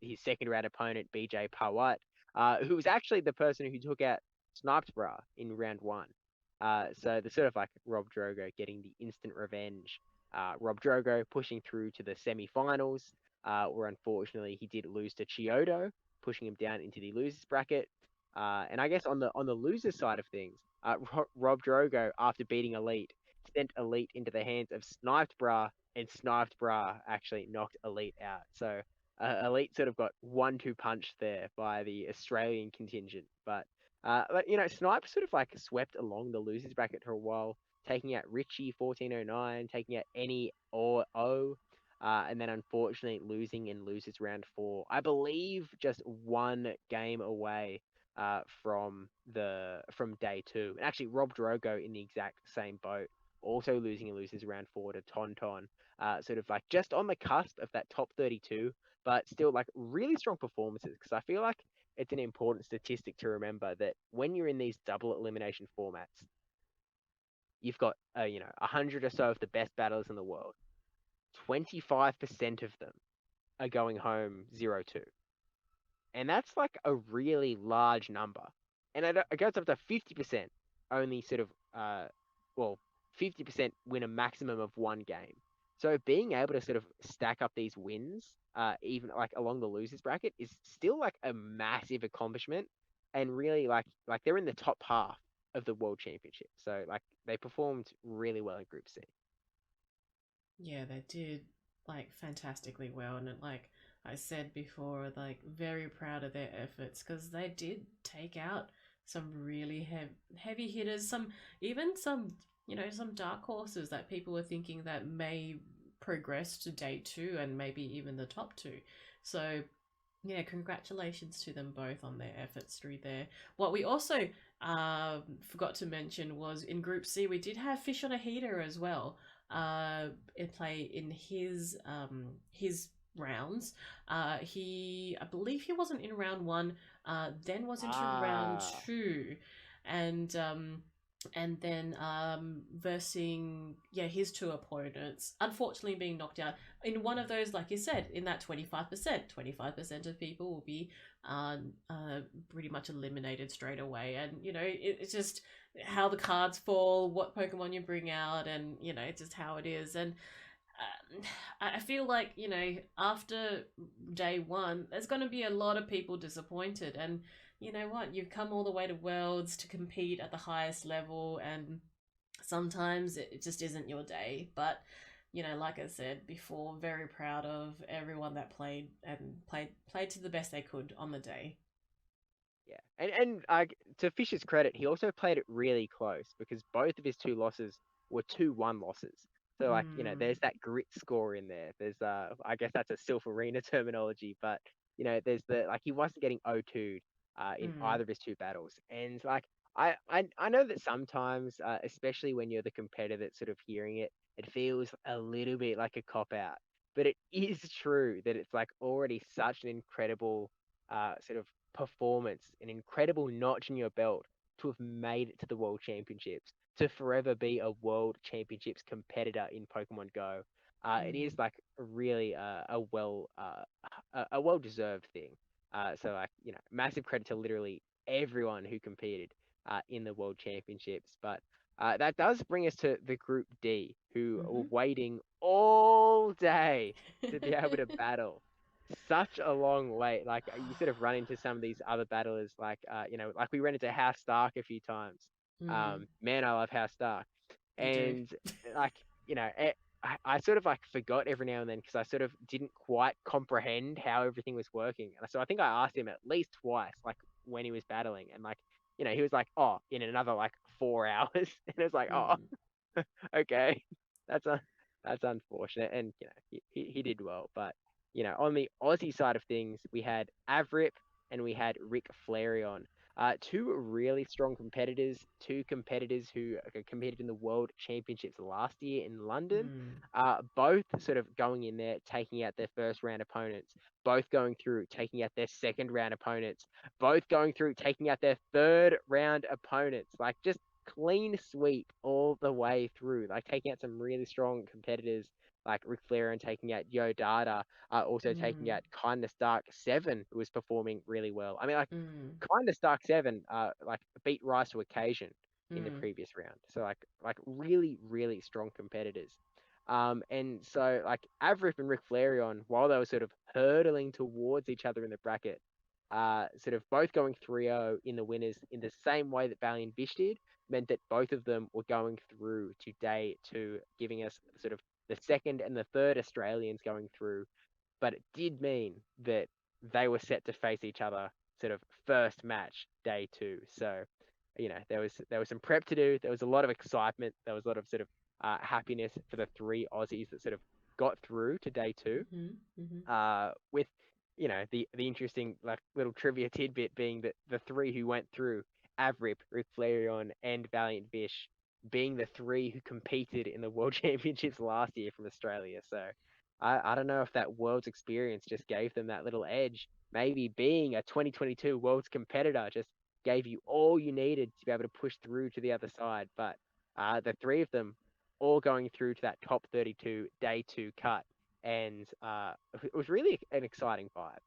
his second round opponent, BJ Pawat, who was actually the person who took out Sniped Bra in round one. So the sort of like Rob Drogo getting the instant revenge. Rob Drogo pushing through to the semi-finals, where unfortunately he did lose to Chiodo, pushing him down into the losers bracket. And I guess on the losers side of things, Rob Drogo, after beating Elite, sent Elite into the hands of Sniped Bra, and Sniped Bra actually knocked Elite out. So Elite sort of got 1-2 punch there by the Australian contingent. But Snipe sort of like swept along the losers bracket for a while, taking out Richie 1409, taking out Any or O, and then unfortunately losing in losers round four. I believe just one game away from day two. And actually Rob Drogo in the exact same boat, also losing in losers round four to Tonton. Sort of like just on the cusp of that top 32, but still like really strong performances because I feel like it's an important statistic to remember that when you're in these double elimination formats, you've got 100 or so of the best battlers in the world. 25% of them are going home 0-2, and that's like a really large number. And it goes up to 50% only sort of well 50% win a maximum of one game. So being able to sort of stack up these wins, even like along the losers bracket, is still like a massive accomplishment, and really like they're in the top half of the world championship. So like they performed really well in Group C. Yeah, they did like fantastically well, and like I said before, like very proud of their efforts because they did take out some really heavy hitters, some even some some dark horses that people were thinking that may progress to day two and maybe even the top two. So yeah, congratulations to them both on their efforts through there. What we also forgot to mention was in Group C, we did have Fish on a Heater as well. In play in his rounds. I believe he wasn't in round one. Then was into round Ah, two, and then versing his two opponents, unfortunately being knocked out in one of those, like you said, in that 25% of people will be pretty much eliminated straight away. And it's just how the cards fall, what Pokemon you bring out, and it's just how it is. And I feel like after day one, there's going to be a lot of people disappointed. And you know what? You've come all the way to Worlds to compete at the highest level, and sometimes it just isn't your day. But like I said before, very proud of everyone that played to the best they could on the day. yeah, and to Fisher's credit, he also played it really close because both of his two losses were 2-1 losses. So like Mm, there's that grit score in there. There's I guess that's a Silph Arena terminology, but there's the like he wasn't getting 0-2'd in mm. either of his two battles, and like I know that sometimes, especially when you're the competitor that's sort of hearing it, it feels a little bit like a cop out. But it is true that it's like already such an incredible sort of performance, an incredible notch in your belt to have made it to the World Championships, to forever be a World Championships competitor in Pokemon Go. It Mm. is like really a well deserved thing. So like massive credit to literally everyone who competed in the World Championships. But that does bring us to the Group D, who were Mm-hmm. waiting all day to be able to battle. Such a long wait. Like you sort of run into some of these other battlers, like like we ran into House Stark a few times. Mm. Man, I love House Stark, You do. and like I sort of like forgot every now and then because I sort of didn't quite comprehend how everything was working. And so I think I asked him at least twice, like when he was battling, and like he was like, "Oh, in another like 4 hours," and it was like, "Oh, Mm. okay, that's that's unfortunate." And he did well, but on the Aussie side of things, we had Avrip and we had Rick Flareon. Two really strong competitors, two competitors who competed in the World Championships last year in London. Mm. Both sort of going in there, taking out their first round opponents, both going through, taking out their second round opponents, both going through, taking out their third round opponents. Like just clean sweep all the way through, like taking out some really strong competitors like Ric Flair and taking out Yo Dada, also taking Mm. out Kindness Dark 7, who was performing really well. I mean, like Mm. Kindness Dark 7, like beat Rise to Occasion in the Mm. previous round. So like really, really strong competitors. And so like Avrip and Ric Flareon, while they were sort of hurtling towards each other in the bracket, sort of both going 3-0 in the winners in the same way that Bailey and Bish did, meant that both of them were going through to day two, giving us sort of the second and the third Australians going through. But it did mean that they were set to face each other sort of first match day two. So, there was some prep to do. There was a lot of excitement. There was a lot of sort of happiness for the three Aussies that sort of got through to day two. Mm-hmm. Mm-hmm. With the interesting like little trivia tidbit being that the three who went through, Avrip, Rick Flareon, and Valiant Vish, being the three who competed in the World Championships last year from Australia. So I don't know if that Worlds experience just gave them that little edge. Maybe being a 2022 Worlds competitor just gave you all you needed to be able to push through to the other side. But the three of them all going through to that top 32 day two cut, and it was really an exciting vibe.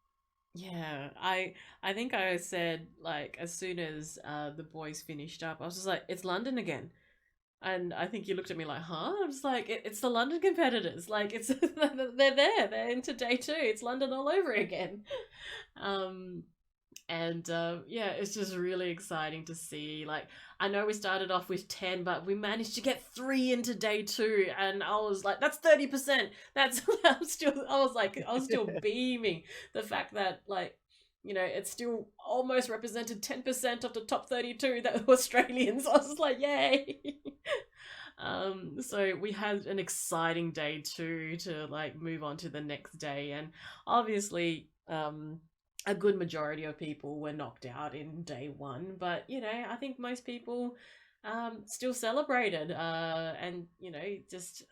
Yeah, I think I said like as soon as the boys finished up, I was just like, it's London again. And I think you looked at me like, huh? I was like, it's the London competitors. Like, it's they're there. They're into day two. It's London all over again. Um, and yeah, it's just really exciting to see. Like, I know we started off with 10, but we managed to get three into day two, and I was like, that's 30%. That's I was still beaming the fact that like. It's still almost represented 10% of the top 32 that were Australians. I was just like, yay! So we had an exciting day two to like move on to the next day, and obviously, a good majority of people were knocked out in day one, but I think most people still celebrated, and just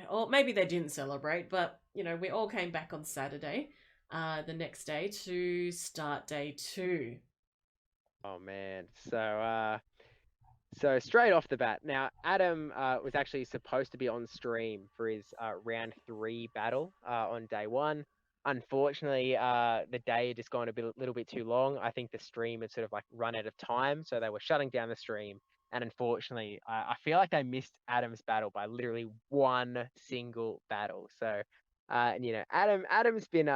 or maybe they didn't celebrate, but we all came back on Saturday, the next day to start day two. Oh man, so straight off the bat, now Adam was actually supposed to be on stream for his round three battle on day one. Unfortunately, the day had just gone little bit too long. I think the stream had sort of like run out of time, so they were shutting down the stream. And unfortunately, I feel like they missed Adam's battle by literally one single battle. So, and Adam's been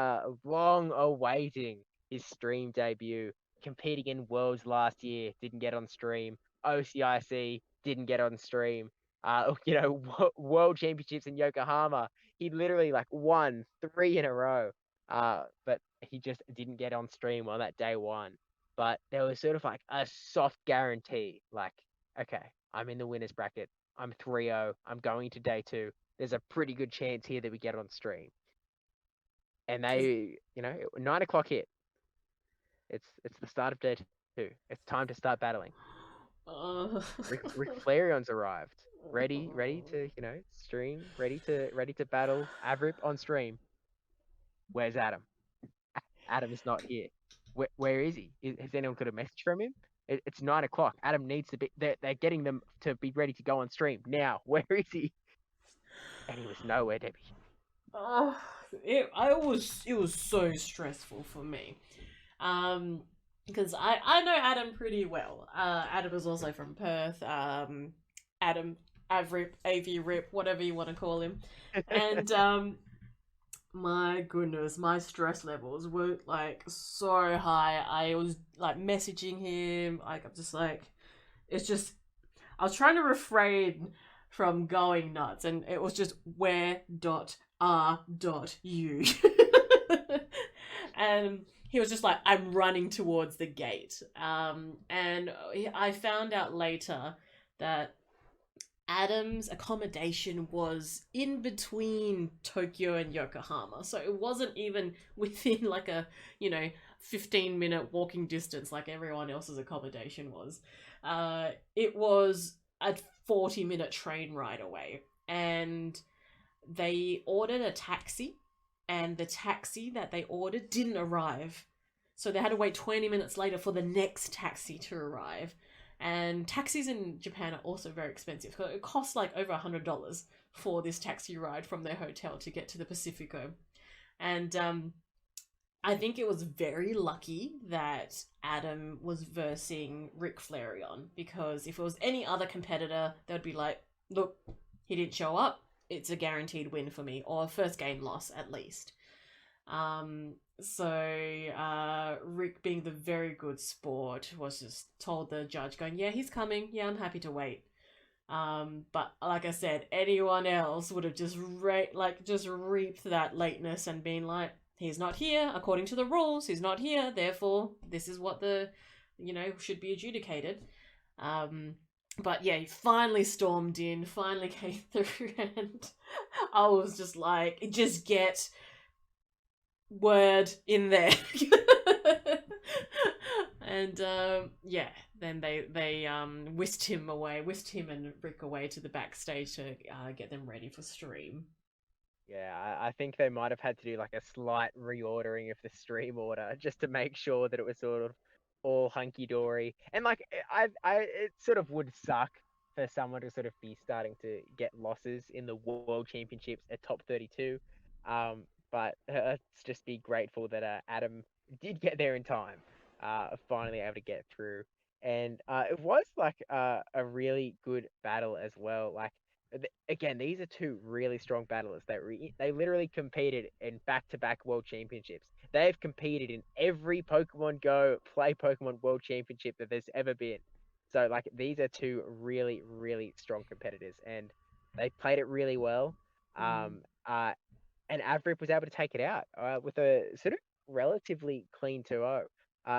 long awaiting his stream debut, competing in Worlds last year, didn't get on stream. OCIC didn't get on stream. World Championships in Yokohama, he literally like won three in a row. But he just didn't get on stream on that day one. But there was sort of like a soft guarantee, like, okay, I'm in the winners bracket. I'm 3-0. I'm going to day two. There's a pretty good chance here that we get on stream. And Is they, 9 o'clock hit. It's the start of day two. It's time to start battling. Uh, Rick Flairion's arrived, ready to stream, ready to battle Avrip on stream. Where's Adam? Adam is not here. Where is he? Has anyone got a message from him? It's 9 o'clock. Adam needs to be. They're getting them to be ready to go on stream now. Where is he? And he was nowhere, Debbie. uh, it was so stressful for me. Um, because I know Adam pretty well. Adam is also from Perth. Adam Avrip, AV Rip, whatever you want to call him, and my goodness, my stress levels were like so high. I was like messaging him, like I'm just like, it's just I was trying to refrain from going nuts, and it was just where dot r dot u, and he was just like, I'm running towards the gate. And I found out later that Adam's accommodation was in between Tokyo and Yokohama. So it wasn't even within like a, 15-minute walking distance like everyone else's accommodation was. It was a 40-minute train ride away. And they ordered a taxi, and the taxi that they ordered didn't arrive. So they had to wait 20 minutes later for the next taxi to arrive. And taxis in Japan are also very expensive. So it costs like over $100 for this taxi ride from their hotel to get to the Pacifico. And I think it was very lucky that Adam was versing Ric Flairion, because if it was any other competitor, they'd be like, look, he didn't show up. It's a guaranteed win for me, or first game loss at least. Rick, being the very good sport, was just told the judge, going, "Yeah, he's coming. Yeah, I'm happy to wait." But like I said, anyone else would have just reaped that lateness and been like, "He's not here according to the rules. He's not here. Therefore, this is what should be adjudicated." Um, but yeah, he finally stormed in, finally came through, and I was just like, just get word in there. And yeah, then they whisked him and Rick away to the backstage to get them ready for stream. Yeah, I think they might have had to do like a slight reordering of the stream order just to make sure that it was sort of all hunky dory. And like it sort of would suck for someone to sort of be starting to get losses in the World Championships at top 32. But let's just be grateful that Adam did get there in time. Finally able to get through, and it was like a really good battle as well. Like again, these are two really strong battlers. They literally competed in back-to-back world championships. They've competed in every Pokemon Go Play Pokemon World Championship that there's ever been. So like these are two really really strong competitors, and they played it really well. Mm. Um, uh, and Avrip was able to take it out with a sort of relatively clean 2-0.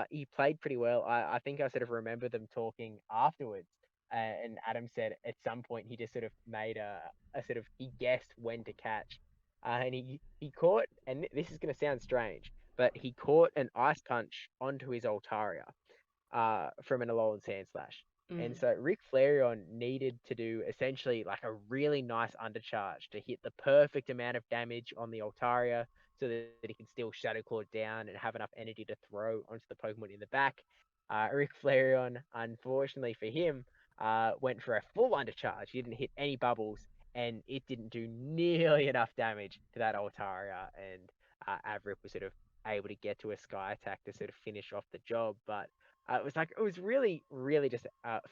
He played pretty well. I think I sort of remember them talking afterwards, and Adam said at some point he just sort of made a sort of he guessed when to catch, and he caught, and this is going to sound strange, but he caught an ice punch onto his Altaria from an Alolan Sandslash. And Mm. so Rick Flareon needed to do essentially like a really nice undercharge to hit the perfect amount of damage on the Altaria so that he can still Shadow Claw down and have enough energy to throw onto the Pokemon in the back. Rick Flareon, unfortunately for him, went for a full undercharge. He didn't hit any bubbles, and it didn't do nearly enough damage to that Altaria. And Avrip was sort of able to get to a Sky Attack to sort of finish off the job. But it was really really just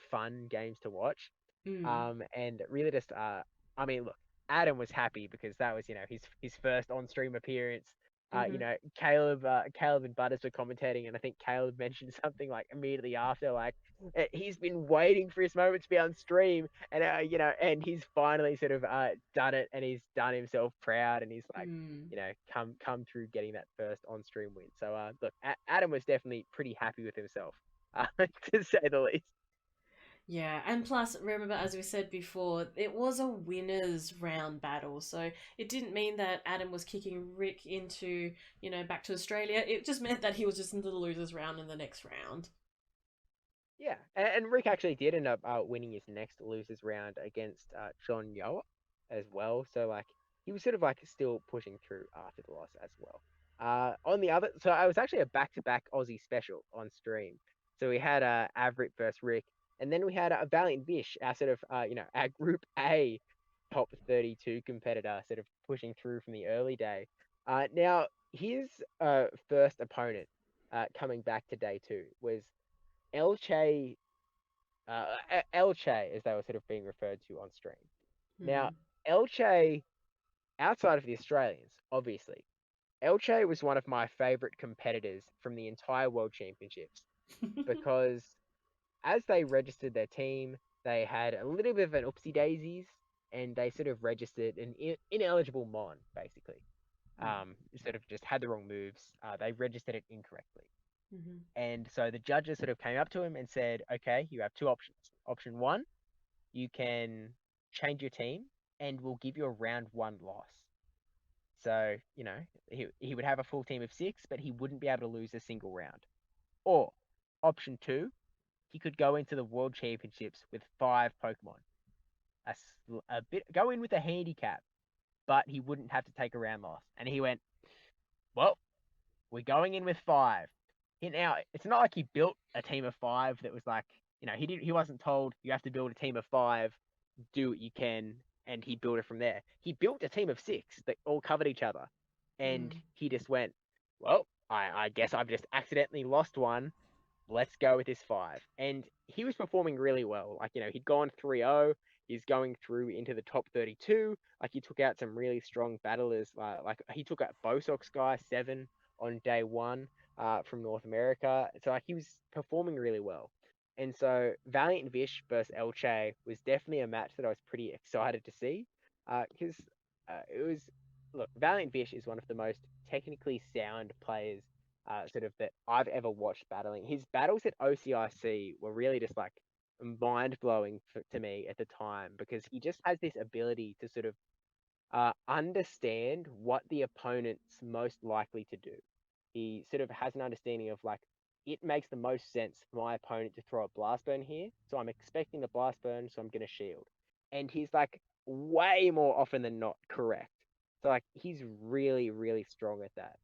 fun games to watch, Mm. and really just I mean look, Adam was happy because that was his first on stream appearance. Mm-hmm. Caleb and Butters were commentating, and I think Caleb mentioned something like immediately after, like he's been waiting for his moment to be on stream, and and he's finally sort of done it, and he's done himself proud, and he's like, Mm. come through getting that first on stream win. So look, Adam was definitely pretty happy with himself, to say the least. Yeah, and plus, remember, as we said before, it was a winners round battle, so it didn't mean that Adam was kicking Rick into, back to Australia. It just meant that he was just in the losers round in the next round. Yeah, and Rick actually did end up winning his next losers round against John Yoa as well. So like he was sort of like still pushing through after the loss as well. On the other, so I was actually a back-to-back Aussie special on stream. So we had Averitt versus Rick, and then we had a Valiant Vish, our sort of our Group A top 32 competitor, sort of pushing through from the early day. Now his first opponent coming back to day two was Elche, Elche, as they were sort of being referred to on stream. Now, Hmm. Elche, outside of the Australians, obviously, Elche was one of my favorite competitors from the entire World Championships because as they registered their team, they had a little bit of an oopsie daisies and they sort of registered an ineligible mon, basically. Hmm. Sort of just had the wrong moves. They registered it incorrectly. Hmm. And so the judges sort of came up to him and said, okay, you have two options. Option one, you can change your team and we'll give you a round one loss. So, he would have a full team of six, but he wouldn't be able to lose a single round. Or option two, he could go into the world championships with five Pokemon. A bit go in with a handicap, but he wouldn't have to take a round loss. And he went, well, we're going in with five. Now it's not like he built a team of five that was like, he wasn't told you have to build a team of five, do what you can, and he built it from there. He built a team of six that all covered each other, and Hmm. he just went, well, I guess I've just accidentally lost one. Let's go with this five. And he was performing really well. Like, he'd gone 3-0. He's going through into the top 32. Like, he took out some really strong battlers. Like he took out Bosox Guy 7 on day one from North America. So, like, he was performing really well. And so, Valiant Vish versus Elche was definitely a match that I was pretty excited to see. Because it was, look, Valiant Vish is one of the most technically sound players sort of that I've ever watched battling. His battles at OCIC were really just like mind blowing to me at the time because he just has this ability to sort of understand what the opponent's most likely to do. He sort of has an understanding of like it makes the most sense for my opponent to throw a blast burn here, so I'm expecting the blast burn, so I'm gonna shield. And he's like way more often than not correct. So like he's really really strong at that.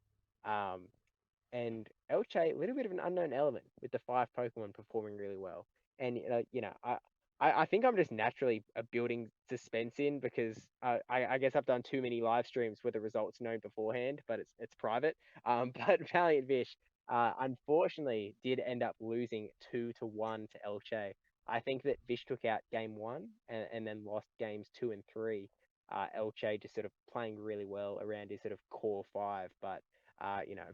Um, and Elche, a little bit of an unknown element with the five Pokemon performing really well. And I think I'm just naturally building suspense in because I guess I've done too many live streams where the results known beforehand, but it's private. But Valiant Vish, unfortunately, did end up losing 2-1 to Elche. I think that Vish took out game one and then lost games two and three. Elche just sort of playing really well around his sort of core five, but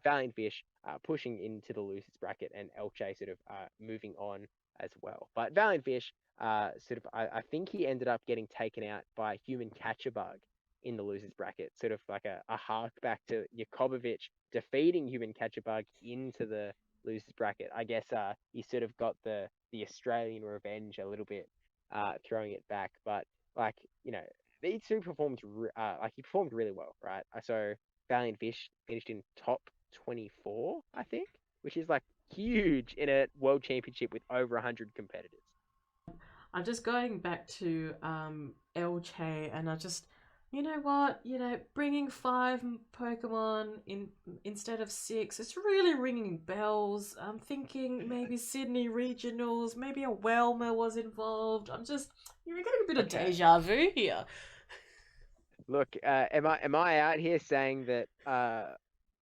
Valiant Fish pushing into the losers bracket and Elche sort of moving on as well. But Valiant Fish, sort of, I think he ended up getting taken out by Human Catcher Bug in the losers bracket, sort of like a hark back to Jakobovic defeating Human Catcher Bug into the losers bracket. I guess he sort of got the Australian revenge a little bit, throwing it back. But like these two performed like he performed really well, right? So Valiant Fish finished in top 24, I think, which is like huge in a world championship with over 100 competitors. I'm just going back to Elche, and I just, you know what, bringing five Pokemon in instead of six, it's really ringing bells. I'm thinking maybe Sydney regionals, maybe a Welmer was involved. I'm just, you're getting a bit of Okay, deja vu here. look, am I out here saying that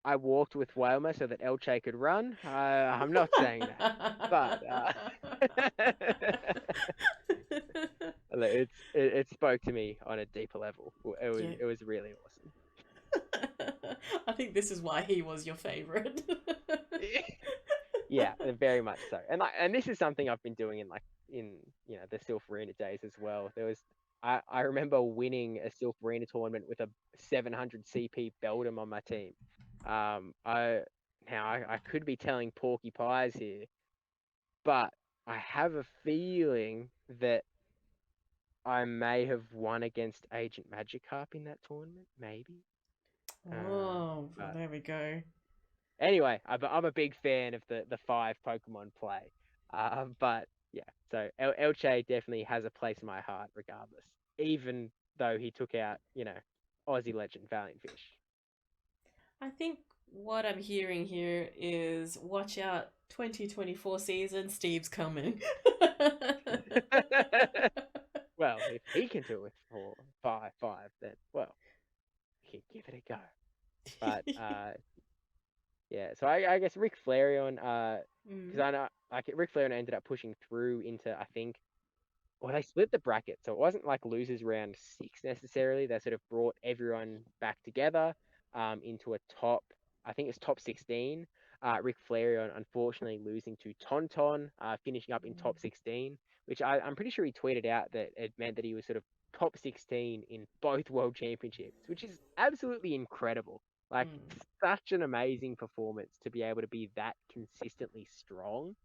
I walked with Wailmer so that Elche could run? I'm not saying that, but it spoke to me on a deeper level. It was Yeah. it was really awesome. I think this is why he was your favorite. Yeah, very much so. And this is something I've been doing in the Sylph Arena days as well. I remember winning a Sylph Arena tournament with a 700 CP Beldum on my team. I now I could be telling Porky Pies here, but I have a feeling that I may have won against Agent Magikarp in that tournament, maybe. Oh, well, But there we go. anyway, I'm a big fan of the five Pokemon play. But yeah, so Elche definitely has a place in my heart, regardless, even though he took out, Aussie legend Valiant Fish. I think what I'm hearing here is watch out 2024 season, Steve's coming. Well, if he can do it for 5-5, then well, we can give it a go. But yeah, so I guess Rick Flareon, because Mm, I know like Rick Flareon ended up pushing through into, I think, well, they split the bracket, so it wasn't like losers round six necessarily. They sort of brought everyone back together into a top, I think it's top 16. Rick Flareon unfortunately losing to Tonton, finishing up in top 16, which I'm pretty sure he tweeted out that it meant that he was sort of top 16 in both world championships, which is absolutely incredible. Like, mm, such an amazing performance to be able to be that consistently strong.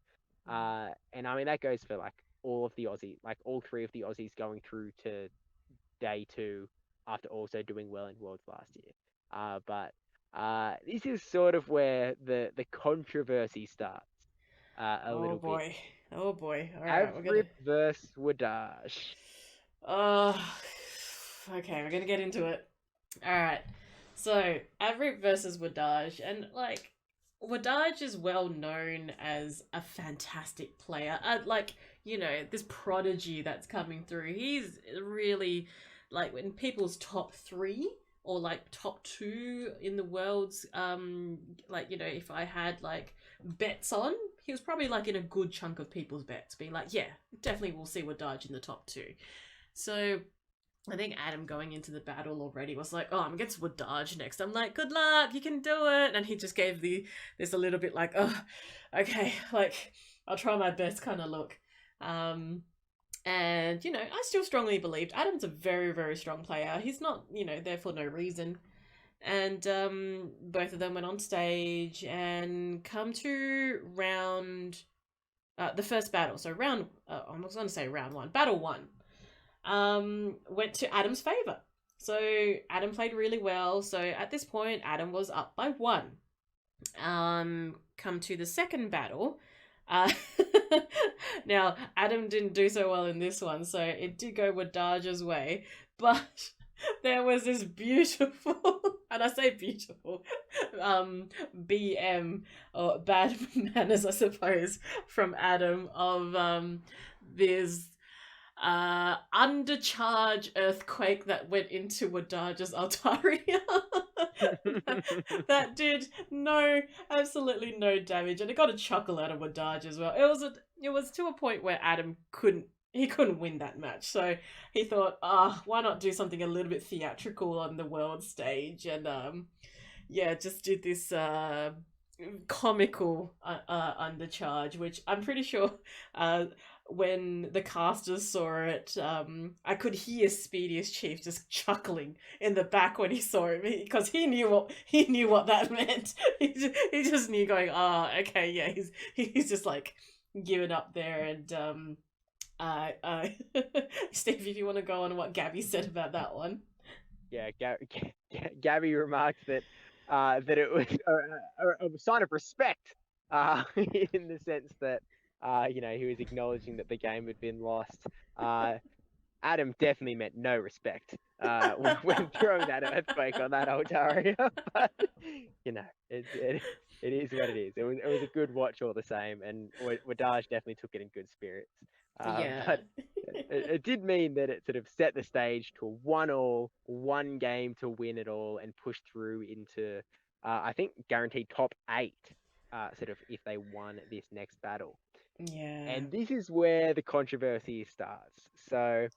And I mean, that goes for like all of the Aussie, like all three of the Aussies going through to day two after also doing well in Worlds last year. But this is sort of where the controversy starts a oh little bit. boy. Oh boy. All right, we're gonna. Avrip versus Wadaj. Uh, okay, we're gonna get into it. All right. So Averitt versus Wadaj, and like Wadaj is well known as a fantastic player. This prodigy that's coming through. He's really like in people's top three or like top two in the world's if I had like bets on, he was probably like in a good chunk of people's bets, being like, yeah, definitely we'll see Wadaj in the top two. So I think Adam going into the battle already was like, "Oh, I'm against Woodage next." I'm like, "Good luck, you can do it." And he just gave this a little bit like, "Oh, okay, like I'll try my best" kind of look. Um, and I still strongly believed Adam's a very very strong player. He's not there for no reason. And both of them went on stage and come to round the first battle. So round, I was going to say round one, battle one went to Adam's favor. So Adam played really well. So at this point, Adam was up by one. Come to the second battle. Uh, now Adam didn't do so well in this one, so it did go Wadaja's way. But there was this beautiful, and I say beautiful, BM or bad manners, I suppose, from Adam of this undercharge earthquake that went into Wadaja's Altaria. that did absolutely no damage, and it got a chuckle out of Wadaj as well. It was to a point where Adam couldn't win that match, so he thought, why not do something a little bit theatrical on the world stage, and yeah, just did this comical undercharge, which I'm pretty sure when the casters saw it, I could hear Speediest Chief just chuckling in the back when he saw it because he knew what that meant. He just knew going, okay, yeah, he's just like giving up there and uh, uh Steve, if you want to go on what Gabby said about that one. Yeah, Gabby remarked that that it was a sign of respect, in the sense that he was acknowledging that the game had been lost. Uh, Adam definitely meant no respect when throwing that earthquake on that Altaria, but it is what it is. It was a good watch all the same, and Wadaj definitely took it in good spirits. Yeah. But it did mean that it sort of set the stage to a 1-1, one game to win it all and push through into, I think, guaranteed top eight, sort of if they won this next battle. Yeah. And this is where the controversy starts. So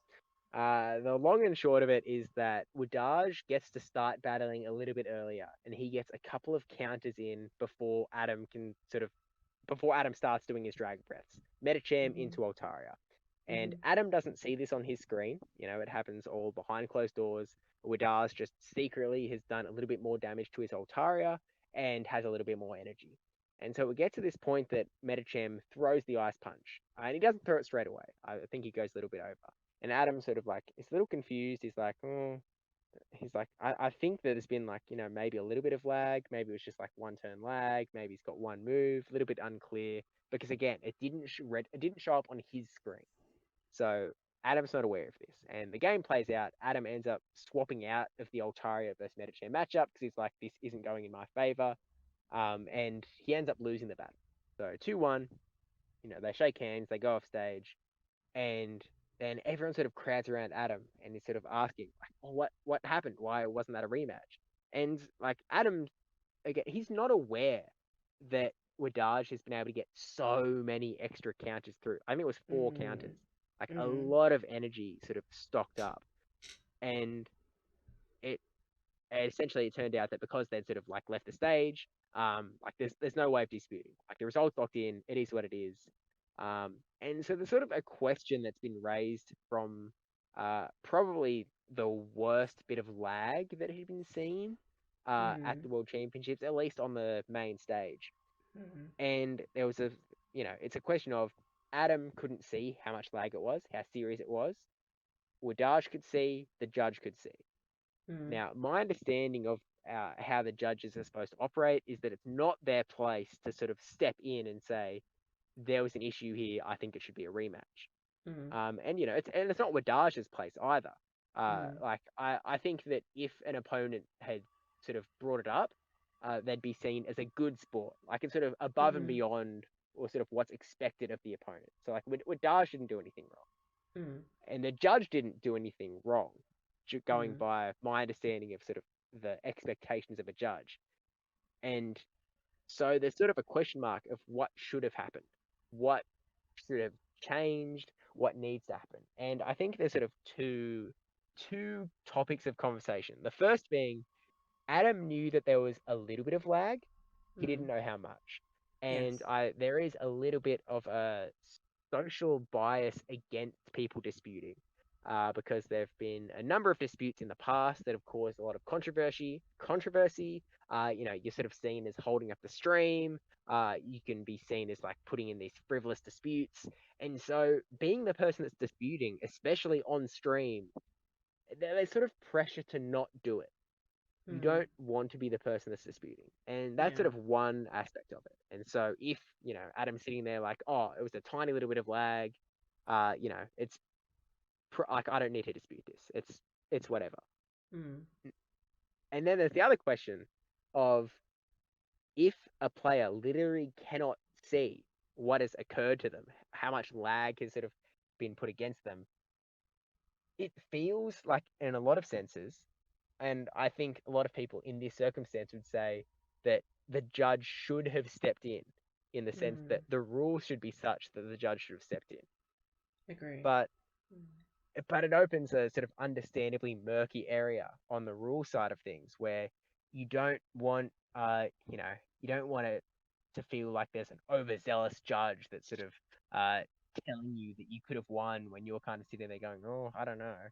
the long and short of it is that Wadaj gets to start battling a little bit earlier, and he gets a couple of counters in before Adam starts doing his Dragon Breaths. Metacham Mm-hmm. into Altaria. And Mm-hmm. Adam doesn't see this on his screen. It happens all behind closed doors. Wadaz just secretly has done a little bit more damage to his Altaria and has a little bit more energy. And so we get to this point that Metacham throws the Ice Punch. And he doesn't throw it straight away. I think he goes a little bit over. And Adam sort of like is a little confused. He's like, he's like, I think that there's been like, maybe a little bit of lag. Maybe it was just like one turn lag. Maybe he's got one move, a little bit unclear. Because again, it didn't show up on his screen. So Adam's not aware of this. And the game plays out. Adam ends up swapping out of the Altaria versus Medicham matchup because he's like, this isn't going in my favor. And he ends up losing the battle. So 2-1, they shake hands, they go off stage, and then everyone sort of crowds around Adam and is sort of asking, like, oh, what happened? Why wasn't that a rematch? And like Adam, again, he's not aware that Wadaj has been able to get so many extra counters through. I think it was four Mm. counters, like a Mm. lot of energy sort of stocked up, and it essentially it turned out that because they'd sort of like left the stage, like there's no way of disputing. Like the results locked in, it is what it is. And so there's sort of a question that's been raised from probably the worst bit of lag that had been seen at Mm. the World Championships, at least on the main stage. Mm. And there was it's a question of Adam couldn't see how much lag it was, how serious it was. Wadaj could see, the judge could see. Mm. Now, my understanding of how the judges are supposed to operate is that it's not their place to sort of step in and say there was an issue here. I think it should be a rematch. Mm. It's not Wadaj's place either. Mm. Like I think that if an opponent had sort of brought it up, they'd be seen as a good sport. Like it's sort of above and Mm. beyond, or sort of what's expected of the opponent. So like Wadaj didn't do anything wrong, Mm. and the judge didn't do anything wrong, going Mm. by my understanding of sort of the expectations of a judge. And so there's sort of a question mark of what should have happened, what should have changed, what needs to happen. And I think there's sort of two topics of conversation. The first being Adam knew that there was a little bit of lag. He didn't Mm. know how much. And Yes. there is a little bit of a social bias against people disputing. Because there have been a number of disputes in the past that have caused a lot of controversy. You're sort of seen as holding up the stream. You can be seen as like putting in these frivolous disputes. And so being the person that's disputing, especially on stream, there's sort of pressure to not do it. You Mm. don't want to be the person that's disputing. And that's sort Yeah. of one aspect of it. And so if, Adam's sitting there like, oh, it was a tiny little bit of lag, it's like, I don't need to dispute this. It's whatever. Mm. And then there's the other question of if a player literally cannot see what has occurred to them, how much lag has sort of been put against them, it feels like, in a lot of senses, and I think a lot of people in this circumstance would say that the judge should have stepped in the sense that Mm. the rules should be such that the judge should have stepped in. Agree. But Mm. it opens a sort of understandably murky area on the rule side of things where you don't want you don't want it to feel like there's an overzealous judge that's sort of telling you that you could have won when you're kind of sitting there going, oh, I don't know.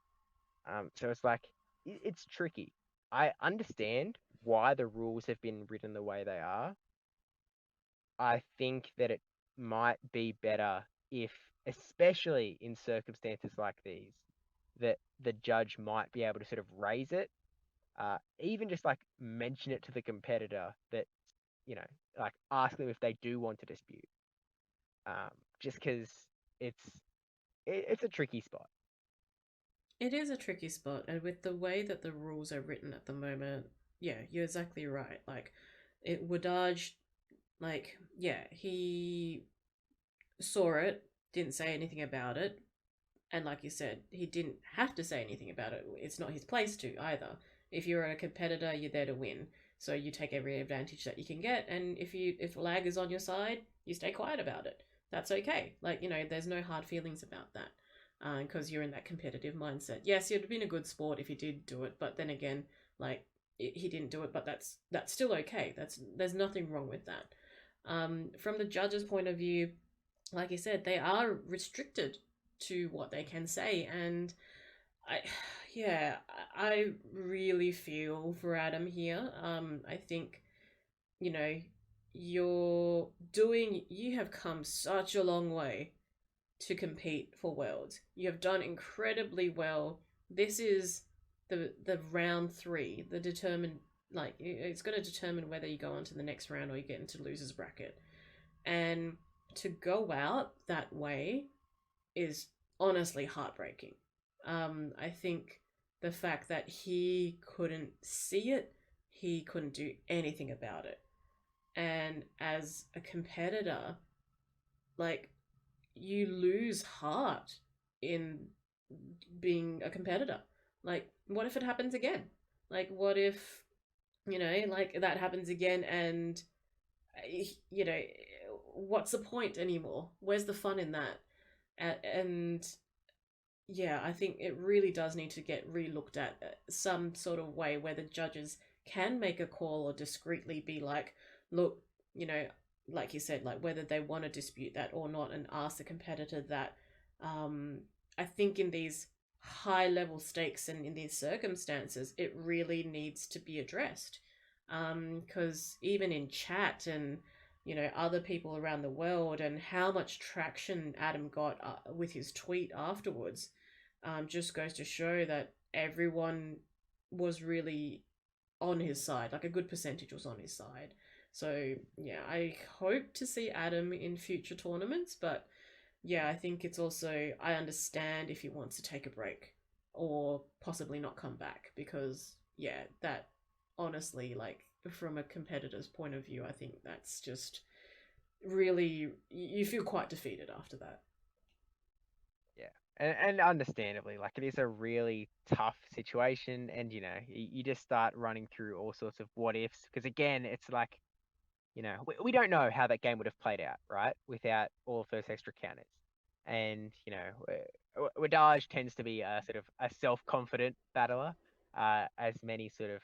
So it's like it's tricky. I understand why the rules have been written the way they are. I think that it might be better if, especially in circumstances like these, that the judge might be able to sort of raise it, even just like mention it to the competitor that, you know, like ask them if they do want to dispute, um, just because it's it's a tricky spot. It is a tricky spot, and with the way that the rules are written at the moment, yeah, you're exactly right. Like, it Wadaj, like, yeah, he saw it, didn't say anything about it, and like you said, he didn't have to say anything about it. It's not his place to either. If you're a competitor, you're there to win. So you take every advantage that you can get, and if lag is on your side, you stay quiet about it. That's okay. Like, there's no hard feelings about that. Because you're in that competitive mindset. Yes, it'd have been a good sport if he did do it, but then again, like, he didn't do it, but that's still okay. There's nothing wrong with that. From the judge's point of view, like you said, they are restricted to what they can say, and I, yeah, I really feel for Adam here. I think you know you have come such a long way to compete for Worlds. You have done incredibly well. This is the round three, the determine like it's going to determine whether you go on to the next round or you get into losers bracket. And to go out that way is honestly heartbreaking. I think the fact that he couldn't see it, he couldn't do anything about it. And as a competitor, like, you lose heart in being a competitor. Like, what if it happens again? Like, what if, like that happens again and, you know, what's the point anymore? Where's the fun in that? And yeah, I think it really does need to get re-looked at, some sort of way where the judges can make a call or discreetly be like, look, you know, like you said, like whether they want to dispute that or not and ask the competitor that. Um, I think in these high level stakes and in these circumstances, it really needs to be addressed. Because even in chat and other people around the world, and how much traction Adam got with his tweet afterwards, just goes to show that everyone was really on his side. Like, a good percentage was on his side. So yeah, I hope to see Adam in future tournaments, but yeah, I think it's also, I understand if he wants to take a break or possibly not come back, because yeah, that honestly, like, from a competitor's point of view, I think that's just really, you feel quite defeated after that. Yeah. And understandably, like it is a really tough situation, and you just start running through all sorts of what ifs, because again, it's like, we don't know how that game would have played out, right? Without all of those extra counters. And, Wadaj tends to be a sort of a self-confident battler, as many sort of,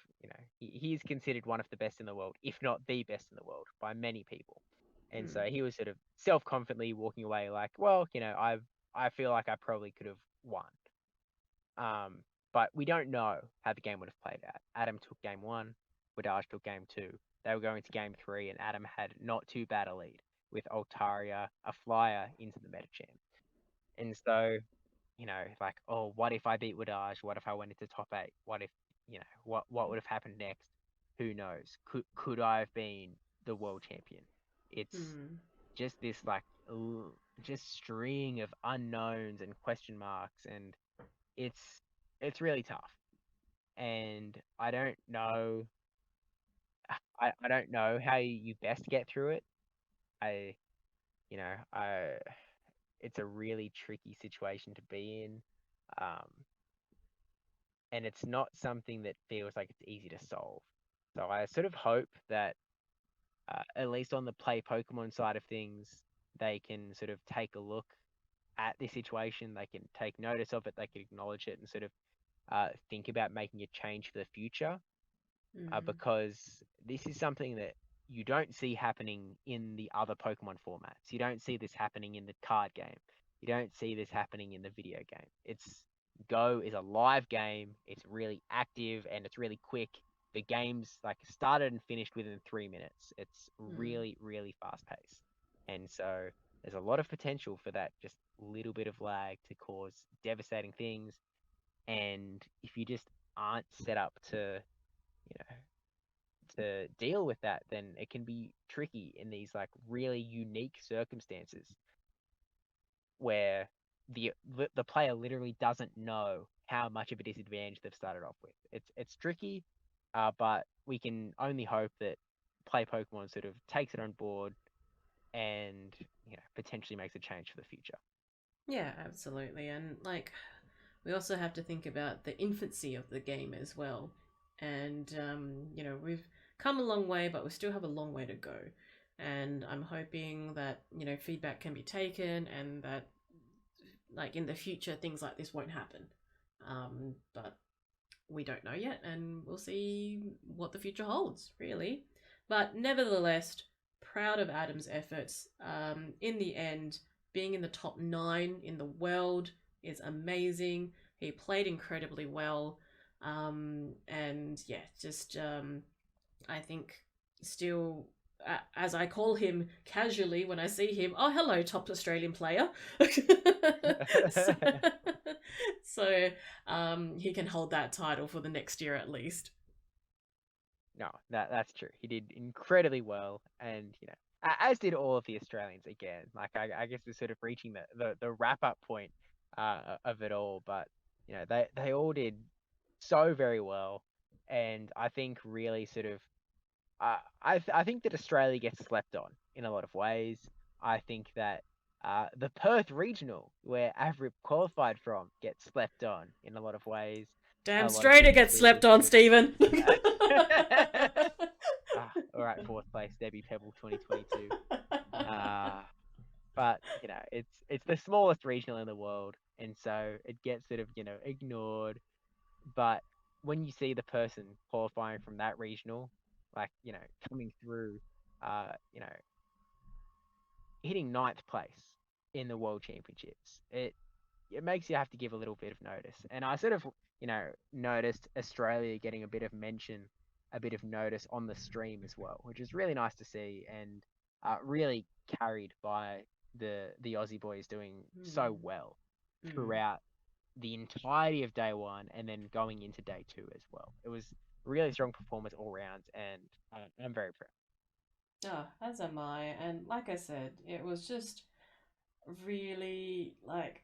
he's considered one of the best in the world, if not the best in the world by many people. And Mm. so he was sort of self-confidently walking away like, well, I feel like I probably could have won. Um, but we don't know how the game would have played out. Adam took game one, Wadaj took game two. They were going to game three, and Adam had not too bad a lead with Altaria, a flyer, into the meta champ. And so, like, oh, what if I beat Wadaj? What if I went into top eight? What if, what would have happened next? Who knows? Could I have been the world champion? It's Mm. just this like just string of unknowns and question marks, and it's it's really tough. And I don't know how you best get through it. I you know I It's a really tricky situation to be in, um, and it's not something that feels like it's easy to solve. So I sort of hope that, at least on the play Pokemon side of things, they can sort of take a look at this situation. They can take notice of it. They can acknowledge it and sort of, think about making a change for the future, Mm. because this is something that you don't see happening in the other Pokemon formats. You don't see this happening in the card game. You don't see this happening in the video game. Go is a live game. It's really active and it's really quick. The game's like started and finished within 3 minutes. It's Mm. really, really fast paced. And so there's a lot of potential for that just little bit of lag to cause devastating things. And if you just aren't set up you know, to deal with that, then it can be tricky in these like really unique circumstances where the player literally doesn't know how much of a disadvantage they've started off with. It's tricky, but we can only hope that Play Pokemon sort of takes it on board and potentially makes a change for the future. Yeah, absolutely. And like, we also have to think about the infancy of the game as well. And, we've come a long way, but we still have a long way to go. And I'm hoping that, feedback can be taken and that, like, in the future, things like this won't happen. But we don't know yet, and we'll see what the future holds, really. But nevertheless, proud of Adam's efforts. In the end, being in the top nine in the world is amazing. He played incredibly well. And yeah, just I think still as I call him casually when I see him, oh, hello, top Australian player. so so he can hold that title for the next year at least. No, that's true. He did incredibly well, and as did all of the Australians again. Like I guess we're sort of reaching the wrap up point of it all, but they all did so very well, and I think really sort of I think that Australia gets slept on in a lot of ways. I think that the Perth regional, where Avril qualified from, gets slept on in a lot of ways. Damn A lot of straight it people gets see slept this on, sort of Stephen. all right, fourth place, Debbie Pebble 2022. Uh, but it's the smallest regional in the world, and so it gets sort of ignored. But when you see the person qualifying from that regional, like coming through, uh, you know, hitting ninth place in the World Championships, it makes you have to give a little bit of notice. And I sort of, noticed Australia getting a bit of mention, a bit of notice on the stream as well, which is really nice to see and really carried by the Aussie boys doing so Mm, well mm. throughout the entirety of day one and then going into day two as well. It was really strong performance all round, and I'm very proud. Oh, as am I. And like I said, it was just really like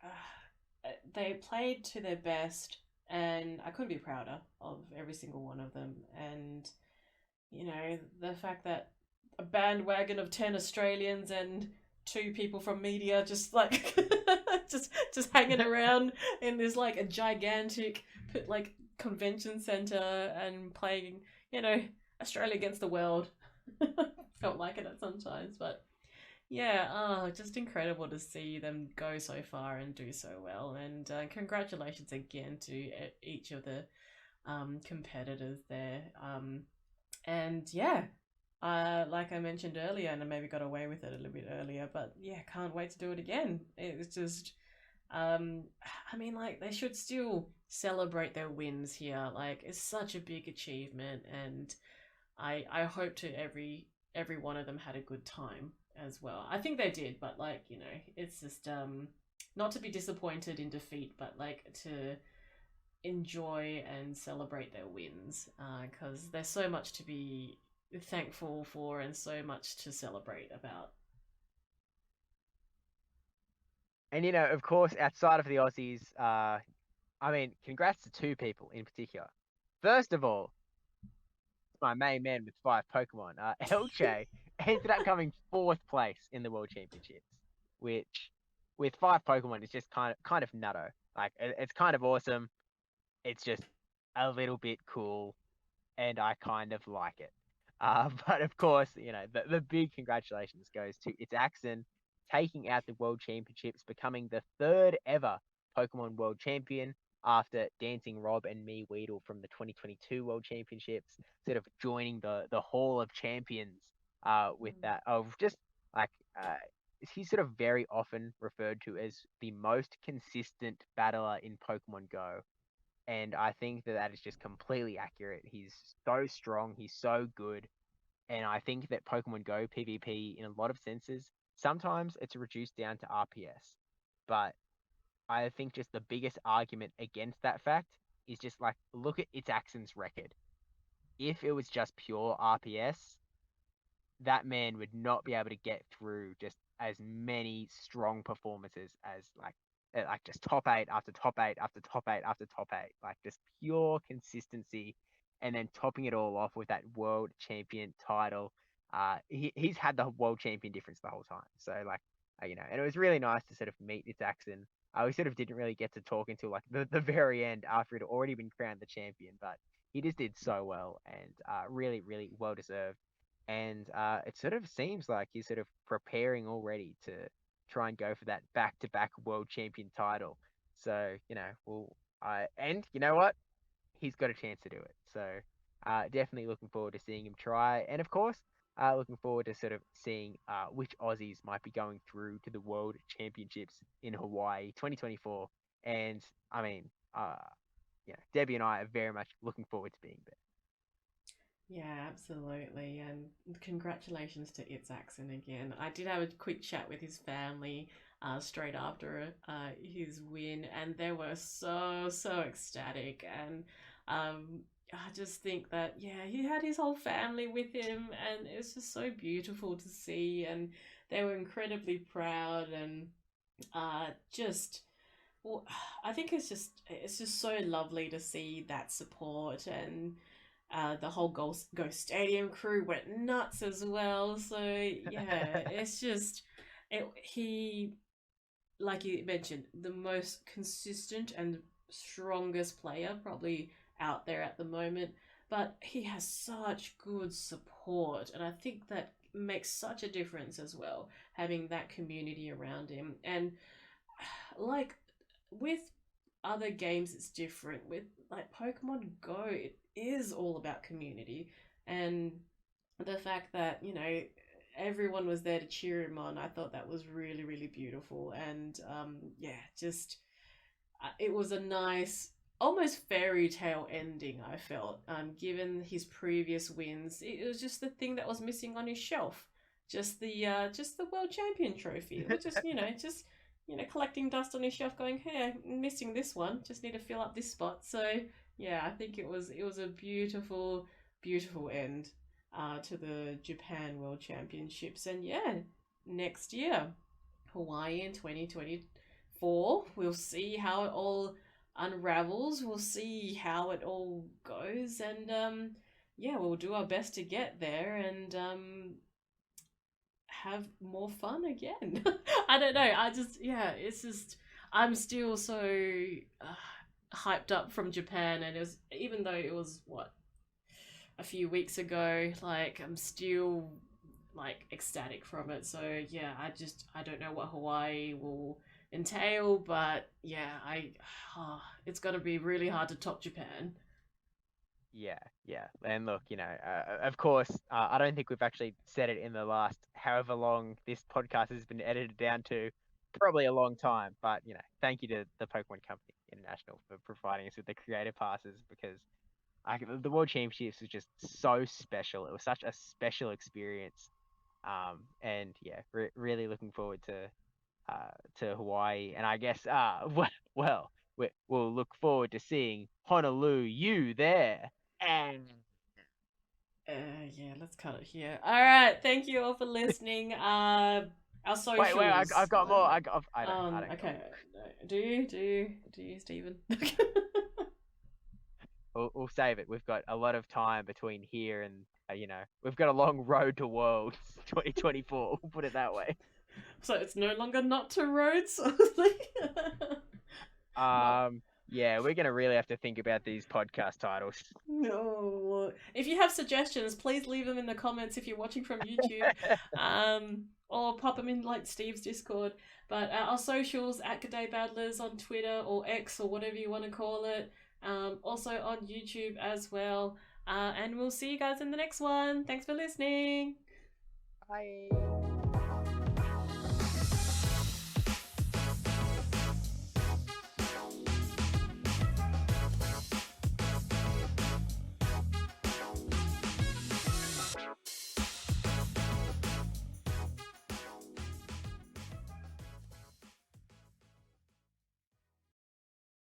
they played to their best, and I couldn't be prouder of every single one of them. And the fact that a bandwagon of 10 Australians and two people from media just like just hanging around in this like a gigantic like convention center and playing, you know, Australia against the world. Felt like it at sometimes, but yeah, just incredible to see them go so far and do so well. And congratulations again to each of the competitors there. And yeah, like I mentioned earlier, and I maybe got away with it a little bit earlier, but yeah, can't wait to do it again. It's just, um, I mean, like they should still celebrate their wins here. Like it's such a big achievement, and I hope to every one of them had a good time as well. I think they did, but like it's just not to be disappointed in defeat, but like to enjoy and celebrate their wins because there's so much to be thankful for and so much to celebrate about. And of course, outside of the Aussies, I mean, congrats to two people in particular. First of all, my main man with five Pokemon, Elche, ended up coming fourth place in the World Championships, which with five Pokemon is just kind of nutto. Like it's kind of awesome. It's just a little bit cool, and I kind of like it. But of course, the big congratulations goes to its Axon taking out the World Championships, becoming the third ever Pokemon World Champion after Dancing Rob and Me Weedle from the 2022 World Championships, sort of joining the Hall of Champions with that of just like he's sort of very often referred to as the most consistent battler in Pokemon Go, and I think that is just completely accurate. He's so strong, he's so good, and I think that Pokemon Go PvP, in a lot of senses, sometimes it's reduced down to RPS. But I think just the biggest argument against that fact is just like look at its Axon's record. If it was just pure RPS, that man would not be able to get through just as many strong performances as like just top eight after top eight after top eight after top eight, like just pure consistency, and then topping it all off with that world champion title. He's had the world champion difference the whole time. So like, and it was really nice to sort of meet this Axon. We sort of didn't really get to talk until like the very end after it had already been crowned the champion, but he just did so well and really, really well deserved. And it sort of seems like he's sort of preparing already to try and go for that back-to-back world champion title. So, and you know what? He's got a chance to do it. So, definitely looking forward to seeing him try. And of course, looking forward to sort of seeing which Aussies might be going through to the World Championships in Hawaii 2024. And I mean, Debbie and I are very much looking forward to being there. Yeah, absolutely. And congratulations to Itzackson again. I did have a quick chat with his family straight after his win, and they were so ecstatic. And I just think that, yeah, he had his whole family with him, and it's just so beautiful to see. And they were incredibly proud, and just well, I think it's just so lovely to see that support, and the whole Ghost Stadium crew went nuts as well. So yeah, it's just he, like you mentioned, the most consistent and strongest player probably out there at the moment. But he has such good support, and I think that makes such a difference as well, having that community around him. And like with other games, it's different. With like Pokemon Go, it is all about community, and the fact that everyone was there to cheer him on. I thought that was really beautiful, and yeah, just it was a nice. Almost fairy tale ending, I felt. Given his previous wins, it was just the thing that was missing on his shelf, just the world champion trophy. It was just collecting dust on his shelf, going, "Hey, I'm missing this one. Just need to fill up this spot." So yeah, I think it was a beautiful end to the Japan World Championships, and yeah, next year, Hawaii in 2024. We'll see how it all unravels. We'll see how it all goes, and yeah, we'll do our best to get there and have more fun again. I don't know. I just yeah, it's just I'm still so hyped up from Japan, and it was even though it was what a few weeks ago, like I'm still like ecstatic from it. So yeah, I don't know what Hawaii will entail, but yeah, it's got to be really hard to top Japan. Yeah, yeah. And look, of course, I don't think we've actually said it in the last however long this podcast has been edited down to, probably a long time. But, thank you to the Pokemon Company International for providing us with the creator passes because the World Championships was just so special. It was such a special experience. And yeah, really looking forward to Hawaii. And I guess, well, we'll look forward to seeing Honolulu, you there. And Yeah, let's cut it here. All right, thank you all for listening. Our wait, I've socials. got more. I don't got Okay. more. Do you, Stephen? We'll save it. We've got a lot of time between here and we've got a long road to Worlds 2024. We'll put it that way. So it's no longer not to roads. Not Yeah, we're gonna really have to think about these podcast titles. no. If you have suggestions, please leave them in the comments if you're watching from YouTube. Or pop them in like Steve's Discord. But our socials at G'day Battlers on Twitter or X or whatever you want to call it. Also on YouTube as well. And we'll see you guys in the next one. Thanks for listening. Bye.